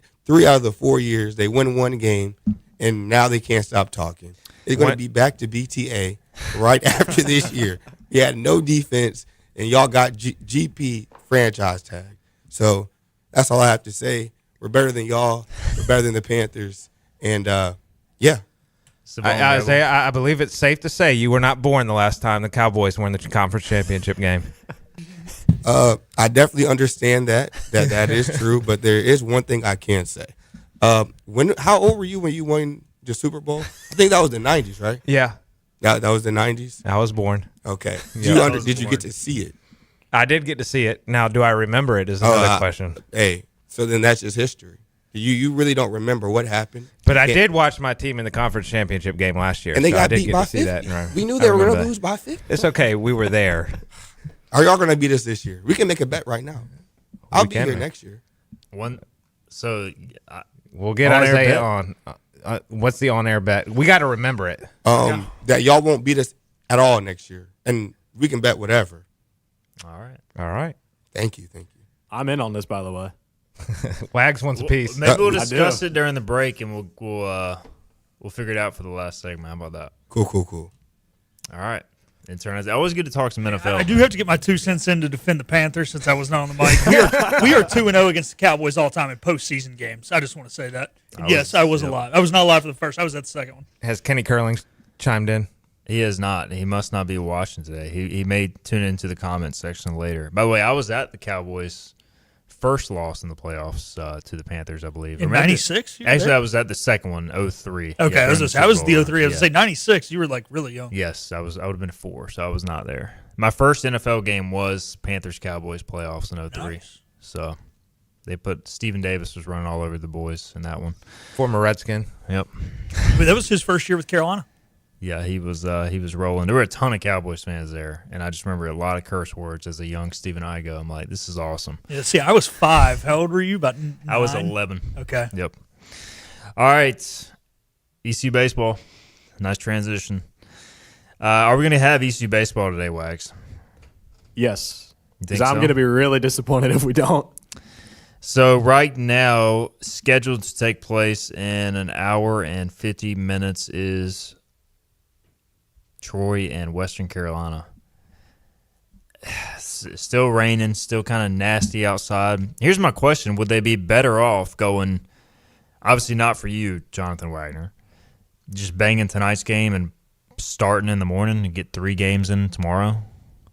S17: out of the 4 years. They win one game, and now they can't stop talking. They're going to be back to BTA right after this year. We had no defense, and y'all got GP franchise tag. So that's all I have to say. We're better than y'all. We're better than the Panthers. And, yeah.
S5: Isaiah, I believe it's safe to say you were not born the last time the Cowboys won the conference championship game.
S17: I definitely understand that is true, but there is one thing I can say. How old were you when you won the Super Bowl? I think that was the 90s, right?
S5: Yeah.
S17: That was the 90s?
S5: I was born.
S17: Okay.
S5: Yeah.
S17: Did you get to see it?
S5: I did get to see it. Now, do I remember it is another question.
S17: Hey, so then that's just history. You really don't remember what happened.
S5: But I did watch my team in the conference championship game last year.
S17: And they
S5: so
S17: got
S5: I did
S17: beat
S5: get
S17: by
S5: to see
S17: 50.
S5: that.
S17: We knew they were going to lose by 50.
S5: It's okay. We were there.
S17: Are y'all going to beat us this year? We can make a bet right now. I'll be here next year.
S5: We'll get Isaiah on. What's the on-air bet? We got to remember it.
S17: That y'all won't beat us at all next year. And we can bet whatever.
S4: All
S5: right.
S17: Thank you.
S6: I'm in on this, by the way.
S5: Wags wants a piece.
S4: Maybe we'll discuss it during the break, and we'll figure it out for the last segment. How about that?
S17: Cool.
S4: All right. Intern, it's always good to talk some NFL.
S7: I do have to get my 2 cents in to defend the Panthers since I was not on the mic. We are 2-0 against the Cowboys all time in postseason games. I just want to say that. I was alive. I was not alive for the first. I was at the second one.
S5: Has Kenny Curling chimed in?
S4: He has not. He must not be watching today. He may tune into the comments section later. By the way, I was at the Cowboys' first loss in the playoffs to the Panthers, I believe.
S7: In 96?
S4: Actually, I was at the second one, 03.
S7: Okay,
S4: Yeah,
S7: I was the 03. I was going to say 96. You were like really young.
S4: Yes, I would have been 4, so I was not there. My first NFL game was Panthers-Cowboys playoffs in 03. Nice. So they put Stephen Davis was running all over the boys in that one.
S5: Former Redskin.
S4: Yep.
S7: But that was his first year with Carolina.
S4: Yeah, he was rolling. There were a ton of Cowboys fans there, and I just remember a lot of curse words as a young Stephen Igo. I'm like, this is awesome.
S7: Yeah, see, I was 5. How old were you? About 9?
S4: I was 11.
S7: Okay.
S4: Yep. All right. ECU baseball. Nice transition. Are we going to have ECU baseball today, Wags?
S6: Yes.
S4: Because
S6: I'm going to be really disappointed if we don't.
S4: So right now, scheduled to take place in an hour and 50 minutes is Troy and Western Carolina. Still raining, still kind of nasty outside. Here's my question. Would they be better off going, obviously not for you, Jonathan Wagner, just banging tonight's game and starting in the morning and get 3 games in tomorrow?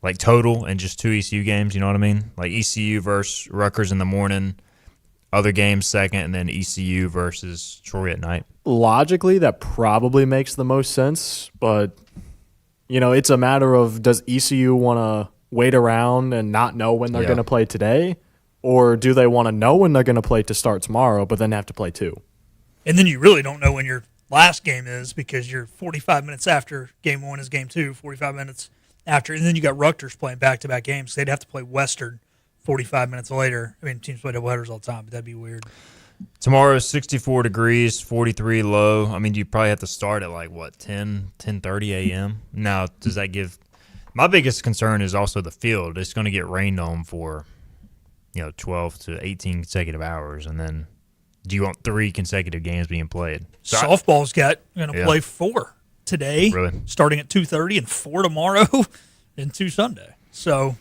S4: Like total and just 2 ECU games, you know what I mean? Like ECU versus Rutgers in the morning, other games second, and then ECU versus Troy at night.
S6: Logically, that probably makes the most sense, but it's a matter of, does ECU want to wait around and not know when they're going to play today, or do they want to know when they're going to play to start tomorrow, but then have to play 2?
S7: And then you really don't know when your last game is because you're 45 minutes after game 1 is game 2, 45 minutes after, and then you got Rutgers playing back-to-back games. They'd have to play Western 45 minutes later. I mean, teams play doubleheaders all the time, but that'd be weird.
S4: Tomorrow is 64 degrees, 43 low. I mean, you probably have to start at 10:30 a.m. Now, does that give – my biggest concern is also the field. It's going to get rained on for, 12 to 18 consecutive hours, and then do you want 3 consecutive games being played? So
S7: softball's going to play 4 today,
S4: really?
S7: Starting at 2:30, and 4 tomorrow, and 2 Sunday. So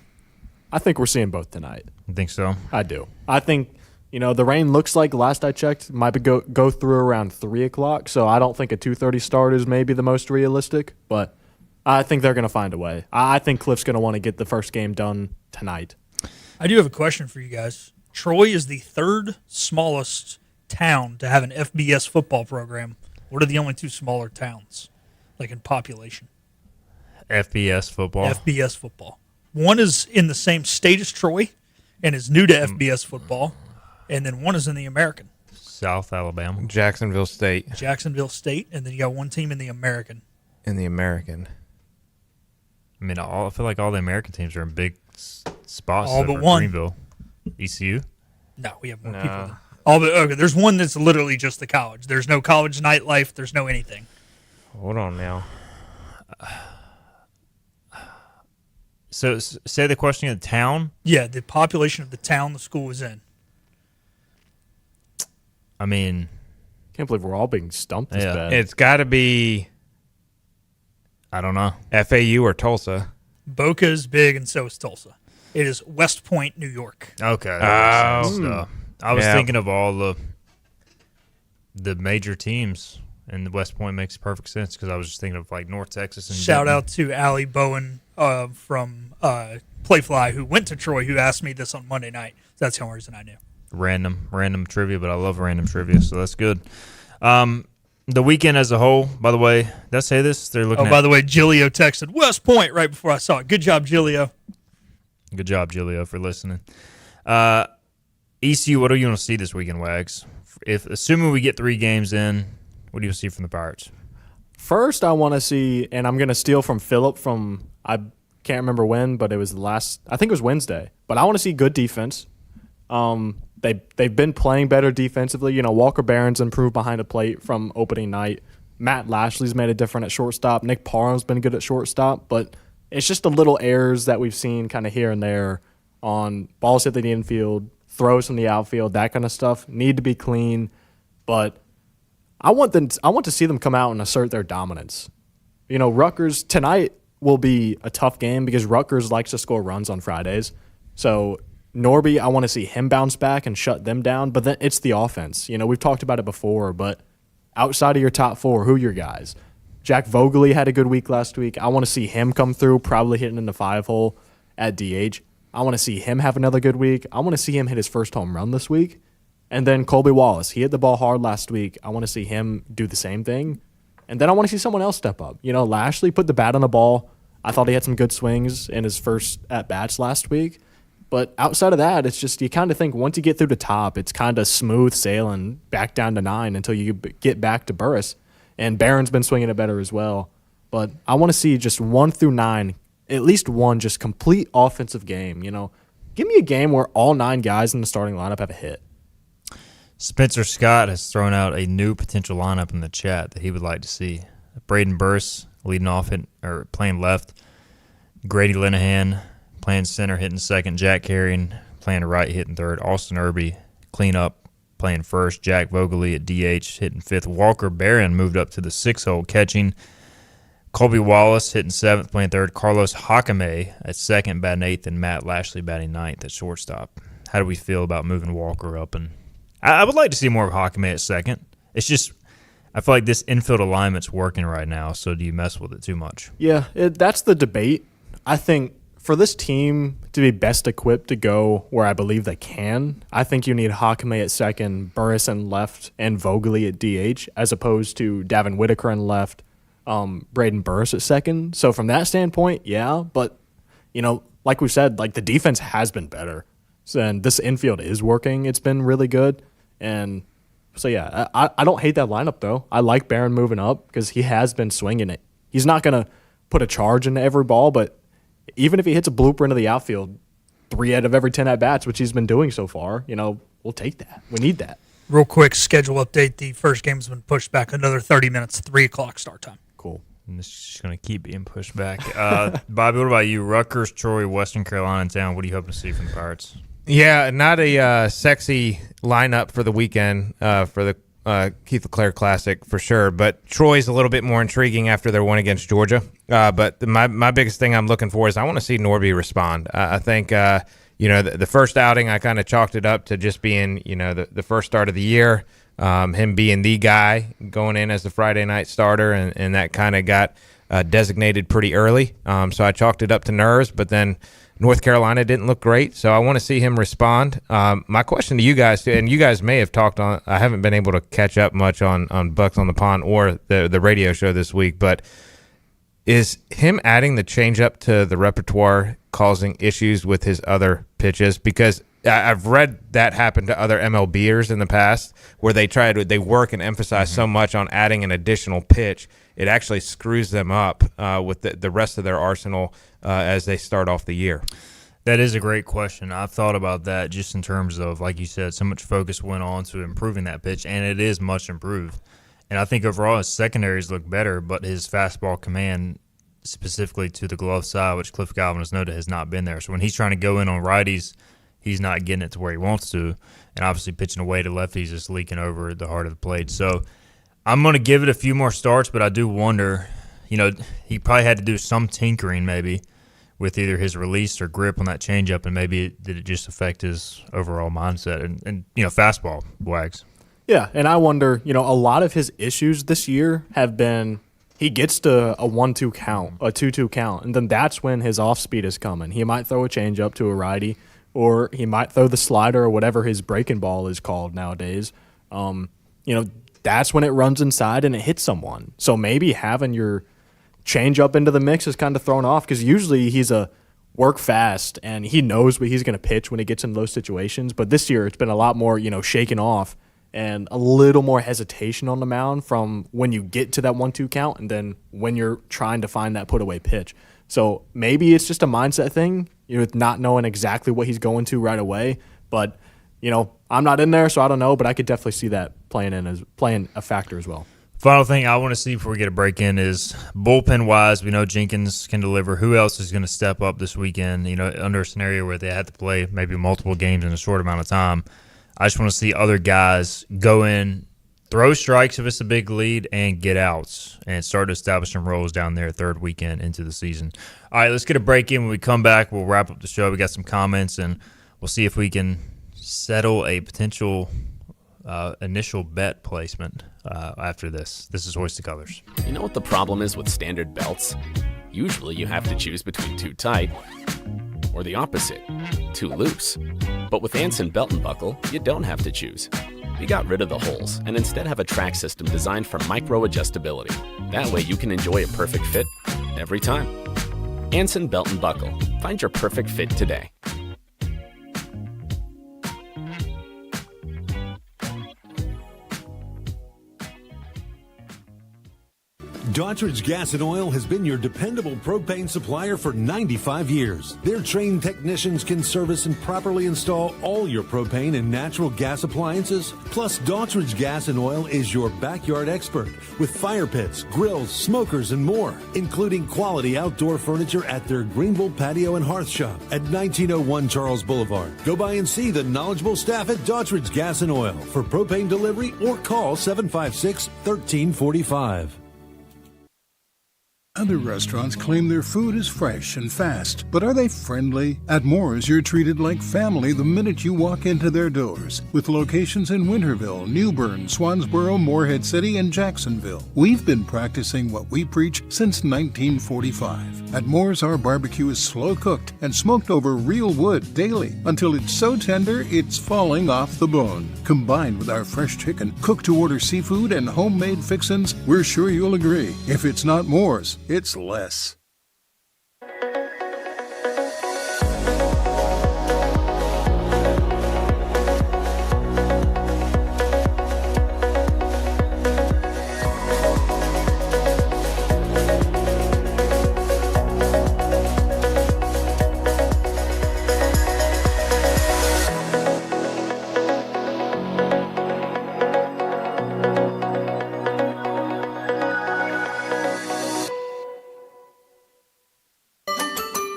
S6: I think we're seeing both tonight.
S4: You think so?
S6: I do. I think – the rain looks like, last I checked, might be go through around 3 o'clock, so I don't think a 2:30 start is maybe the most realistic, but I think they're going to find a way. I think Cliff's going to want to get the first game done tonight.
S7: I do have a question for you guys. Troy is the 3rd smallest town to have an FBS football program. What are the only 2 smaller towns, in population?
S4: FBS football?
S7: FBS football. One is in the same state as Troy and is new to FBS football. And then one is in the American.
S4: South Alabama.
S5: Jacksonville State.
S7: And then you got one team in the American.
S5: I
S4: mean, I feel like all the American teams are in big spots.
S7: All but one.
S4: Greenville. ECU?
S7: No, we have more people. Okay, there's one that's literally just the college. There's no college nightlife. There's no anything.
S5: Hold on now.
S4: So say the question of the town?
S7: Yeah, the population of the town the school is in.
S4: I mean,
S6: can't believe we're all being stumped this bad.
S5: It's got to be,
S4: I don't know,
S5: FAU or Tulsa.
S7: Boca is big, and so is Tulsa. It is West Point, New York.
S4: Okay. I was thinking of all the major teams, and West Point makes perfect sense because I was just thinking of North Texas. And
S7: Shout out to Allie Bowen from Playfly, who went to Troy, who asked me this on Monday night. That's the only reason I knew.
S4: random trivia, but I love random trivia, so that's good. The weekend as a whole, by the way, did I say this? They're looking.
S7: By the way, Gilio texted West Point right before I saw it. Good job, Gilio.
S4: Good job, Gilio, for listening. ECU, what do you want to see this weekend, Wags? Assuming we get 3 games in, what do you see from the Pirates?
S6: First, I want to see, and I'm going to steal from Philip from, I can't remember when, but it was I think it was Wednesday. But I want to see good defense. They've been playing better defensively. Walker Barron's improved behind the plate from opening night. Matt Lashley's made it different at shortstop. Nick Parham's been good at shortstop, but it's just the little errors that we've seen kind of here and there on balls hit the infield, throws from the outfield, that kind of stuff. Need to be clean, but I want to see them come out and assert their dominance. Rutgers tonight will be a tough game because Rutgers likes to score runs on Fridays. So Norby, I want to see him bounce back and shut them down, but then it's the offense. We've talked about it before, but outside of your top 4, who are your guys? Jack Vogely had a good week last week. I want to see him come through, probably hitting in the 5-hole at DH. I want to see him have another good week. I want to see him hit his first home run this week. And then Colby Wallace, he hit the ball hard last week. I want to see him do the same thing. And then I want to see someone else step up. Lashley put the bat on the ball. I thought he had some good swings in his first at-bats last week. But outside of that, it's just you kind of think once you get through the top, it's kind of smooth sailing back down to 9 until you get back to Burris. And Barron's been swinging it better as well. But I want to see just 1 through 9, at least one just complete offensive game. Give me a game where all 9 guys in the starting lineup have a hit.
S4: Spencer Scott has thrown out a new potential lineup in the chat that he would like to see. Braden Burris leading off or playing left. Grady Linehan playing center, hitting second. Jack Carrion playing right, hitting third. Austin Irby clean up, playing first. Jack Vogely at DH, hitting fifth. Walker Barron moved up to the 6-hole, catching. Colby Wallace hitting 7th, playing 3rd. Carlos Hakame at 2nd, batting 8th, and Matt Lashley batting 9th at shortstop. How do we feel about moving Walker up? And I would like to see more of Hakame at 2nd. It's just I feel like this infield alignment's working right now, so do you mess with it too much?
S6: Yeah, that's the debate. I think for this team to be best equipped to go where I believe they can, I think you need Hakame at 2nd, Burris in left, and Vogely at DH, as opposed to Davin Whitaker in left, Braden Burris at 2nd. So from that standpoint, yeah, but like we said, like the defense has been better. And this infield is working. It's been really good. And so, yeah, I don't hate that lineup, though. I like Barron moving up because he has been swinging it. He's not going to put a charge into every ball, but even if he hits a blooper into the outfield 3 out of every 10 at-bats, which he's been doing so far, we'll take that. We need that.
S7: Real quick schedule update. The first game's been pushed back another 30 minutes, 3 o'clock start time.
S6: Cool.
S4: And this is just going to keep being pushed back. Bobby, what about you? Rutgers, Troy, Western Carolina in town. What are you hoping to see from the Pirates?
S5: Yeah, not a sexy lineup for the weekend for the Keith LeClair Classic for sure, but Troy's a little bit more intriguing after their win against Georgia. But my biggest thing I'm looking for is I want to see Norby respond. I think the first outing I kind of chalked it up to just being the first start of the year, him being the guy going in as the Friday night starter, and that kind of got designated pretty early. So I chalked it up to nerves, but then North Carolina didn't look great, so I want to see him respond. My question to you guys, and you guys may have talked on, I haven't been able to catch up much on Bucks on the Pond or the radio show this week, but is him adding the changeup to the repertoire causing issues with his other pitches? Because I've read that happen to other MLBers in the past where they work and emphasize so much on adding an additional pitch, it actually screws them up with the rest of their arsenal as they start off the year.
S4: That is a great question. I've thought about that just in terms of, like you said, so much focus went on to improving that pitch, and it is much improved. And I think overall his secondaries look better, but his fastball command, specifically to the glove side, which Cliff Galvin has noted has not been there. So when he's trying to go in on righties, he's not getting it to where he wants to. And obviously pitching away to lefties is leaking over the heart of the plate. So I'm going to give it a few more starts, but I do wonder, he probably had to do some tinkering maybe with either his release or grip on that changeup, and maybe did it just affect his overall mindset and fastball Wags.
S6: Yeah, and I wonder, a lot of his issues this year have been he gets to a 1-2 count, a 2-2 count, and then that's when his off speed is coming. He might throw a changeup to a righty or he might throw the slider or whatever his breaking ball is called nowadays. That's when it runs inside and it hits someone. So maybe having your change up into the mix is kind of thrown off, because usually he's a work fast and he knows what he's going to pitch when he gets in those situations. But this year it's been a lot more, shaken off and a little more hesitation on the mound from when you get to that 1-2 count and then when you're trying to find that put away pitch. So maybe it's just a mindset thing, with not knowing exactly what he's going to right away. But I'm not in there, so I don't know, but I could definitely see that playing a factor as well.
S4: Final thing I want to see before we get a break in is bullpen-wise. We know Jenkins can deliver. Who else is going to step up this weekend, under a scenario where they had to play maybe multiple games in a short amount of time? I just want to see other guys go in, throw strikes if it's a big lead, and get outs and start establishing roles down there third weekend into the season. All right, let's get a break in. When we come back, we'll wrap up the show. We got some comments, and we'll see if we can settle a potential initial bet placement after this. This is Hoist the Colors.
S8: You know what the problem is with standard belts? Usually you have to choose between too tight or the opposite, too loose. But with Anson Belt and Buckle, you don't have to choose. We got rid of the holes and instead have a track system designed for micro-adjustability. That way you can enjoy a perfect fit every time. Anson Belt and Buckle. Find your perfect fit today.
S12: Daughtridge Gas and Oil has been your dependable propane supplier for 95 years. Their trained technicians can service and properly install all your propane and natural gas appliances. Plus, Daughtridge Gas and Oil is your backyard expert with fire pits, grills, smokers, and more, including quality outdoor furniture at their Greenville Patio and Hearth Shop at 1901 Charles Boulevard. Go by and see the knowledgeable staff at Daughtridge Gas and Oil for propane delivery or call 756-1345.
S18: Other restaurants claim their food is fresh and fast, but are they friendly? At Moore's, you're treated like family the minute you walk into their doors. With locations in Winterville, New Bern, Swansboro, Morehead City, and Jacksonville. We've been practicing what we preach since 1945. At Moore's, our barbecue is slow cooked and smoked over real wood daily until it's so tender it's falling off the bone. Combined with our fresh chicken, cooked to order seafood, and homemade fixins, we're sure you'll agree. If it's not Moore's, it's less.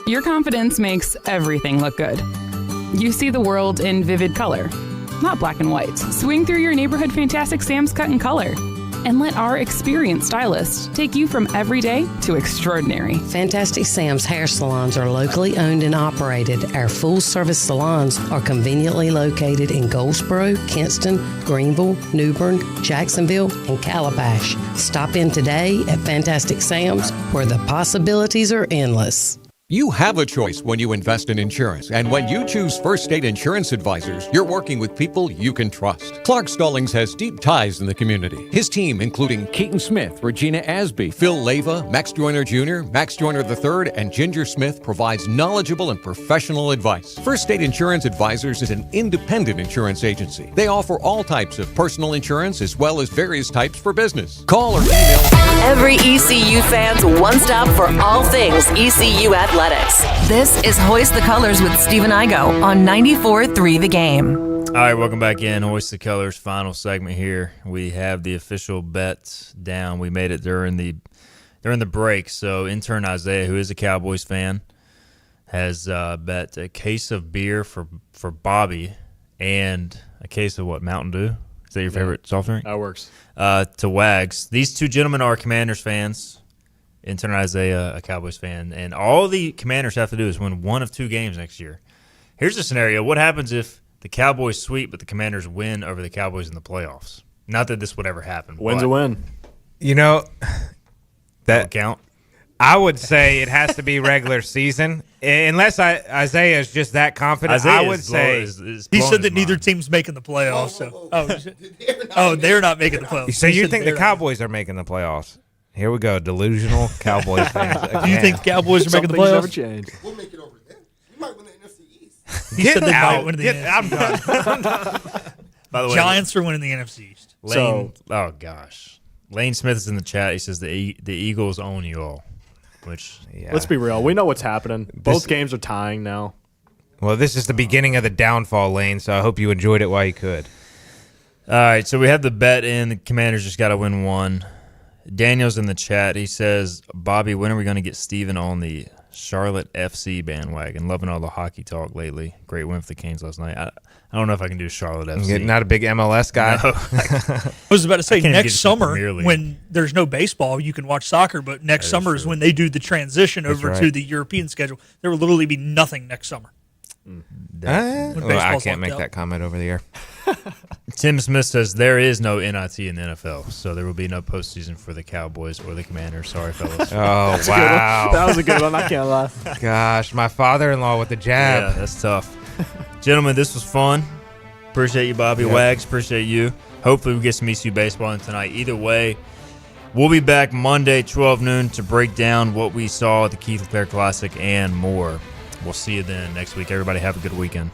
S19: Your confidence makes everything look good. You see the world in vivid color, not black and white. Swing through your neighborhood Fantastic Sam's Cut in Color and let our experienced stylists take you from everyday to extraordinary.
S20: Fantastic Sam's hair salons are locally owned and operated. Our full-service salons are conveniently located in Goldsboro, Kinston, Greenville, New Bern, Jacksonville, and Calabash. Stop in today at Fantastic Sam's, where the possibilities are endless.
S13: You have a choice when you invest in insurance, and when you choose First State Insurance Advisors, you're working with people you can trust. Clark Stallings has deep ties in the community. His team, including Keaton Smith, Regina Asby, Phil Leyva, Max Joyner Jr., Max Joyner III, and Ginger Smith, provides knowledgeable and professional advice. First State Insurance Advisors is an independent insurance agency. They offer all types of personal insurance as well as various types for business. Call or email.
S1: Every ECU fan's one stop for all things ECU athletics. This is Hoist the Colors with Stephen Igo on 94.3 The Game.
S4: All right, welcome back in. Hoist the Colors, final segment here. We have the official bets down. We made it during the break. So intern Isaiah, who is a Cowboys fan, has bet a case of beer for Bobby and a case of what, Mountain Dew? Is that your favorite soft drink?
S6: That works.
S4: To Wags. These two gentlemen are Commanders fans. Intern Isaiah, a Cowboys fan. And all the Commanders have to do is win one of two games next year. Here's the scenario. What happens if the Cowboys sweep, but the Commanders win over the Cowboys in the playoffs? Not that this would ever happen.
S6: Win's a win.
S5: You know,
S4: that count?
S5: I would say it has to be regular season. unless Isaiah is just that confident,
S4: Isaiah
S5: I would say
S7: he said that neither team's making the playoffs. They're not making the playoffs.
S5: So you think the Cowboys are making the playoffs? Here we go, delusional Cowboys fans. Again.
S7: Do you think the Cowboys are making the playoffs?
S6: Never changed.
S17: We'll make it over there. You might win the NFC East.
S7: He said they might win the
S5: Get
S7: NFC.
S5: I'm done.
S4: By the way,
S7: Giants are winning the NFC East.
S4: Lane, oh gosh, Lane Smith is in the chat. He says the Eagles own you all. Which
S6: let's be real, we know what's happening. Both games are tying now.
S5: Well, this is the beginning of the downfall, Lane. So I hope you enjoyed it while you could.
S4: All right, so we have the bet in. The Commanders just got to win one. Daniel's in the chat. He says, Bobby, when are we going to get Steven on the Charlotte FC bandwagon? Loving all the hockey talk lately. Great win for the Canes last night. I don't know if I can do Charlotte FC.
S5: You're not a big MLS guy?
S4: No.
S7: I was about to say, next summer,
S4: Premier League.
S7: when there's no baseball, you can watch soccer, but next summer is when they do the transition over to the European schedule. There will literally be nothing next summer.
S5: Well, I can't make that comment over the air.
S4: Tim Smith says there is no NIT in the NFL, so there will be no postseason for the Cowboys or the Commanders. Sorry, fellas.
S5: Oh, wow.
S6: That was a good one. I can't lie.
S5: Gosh, my father-in-law with the jab.
S4: Yeah, that's tough. Gentlemen, this was fun. Appreciate you, Bobby. Wags, appreciate you. Hopefully we get some ECU baseball in tonight. Either way, we'll be back Monday, 12 noon, to break down what we saw at the LeClair Classic and more. We'll see you then next week. Everybody have a good weekend.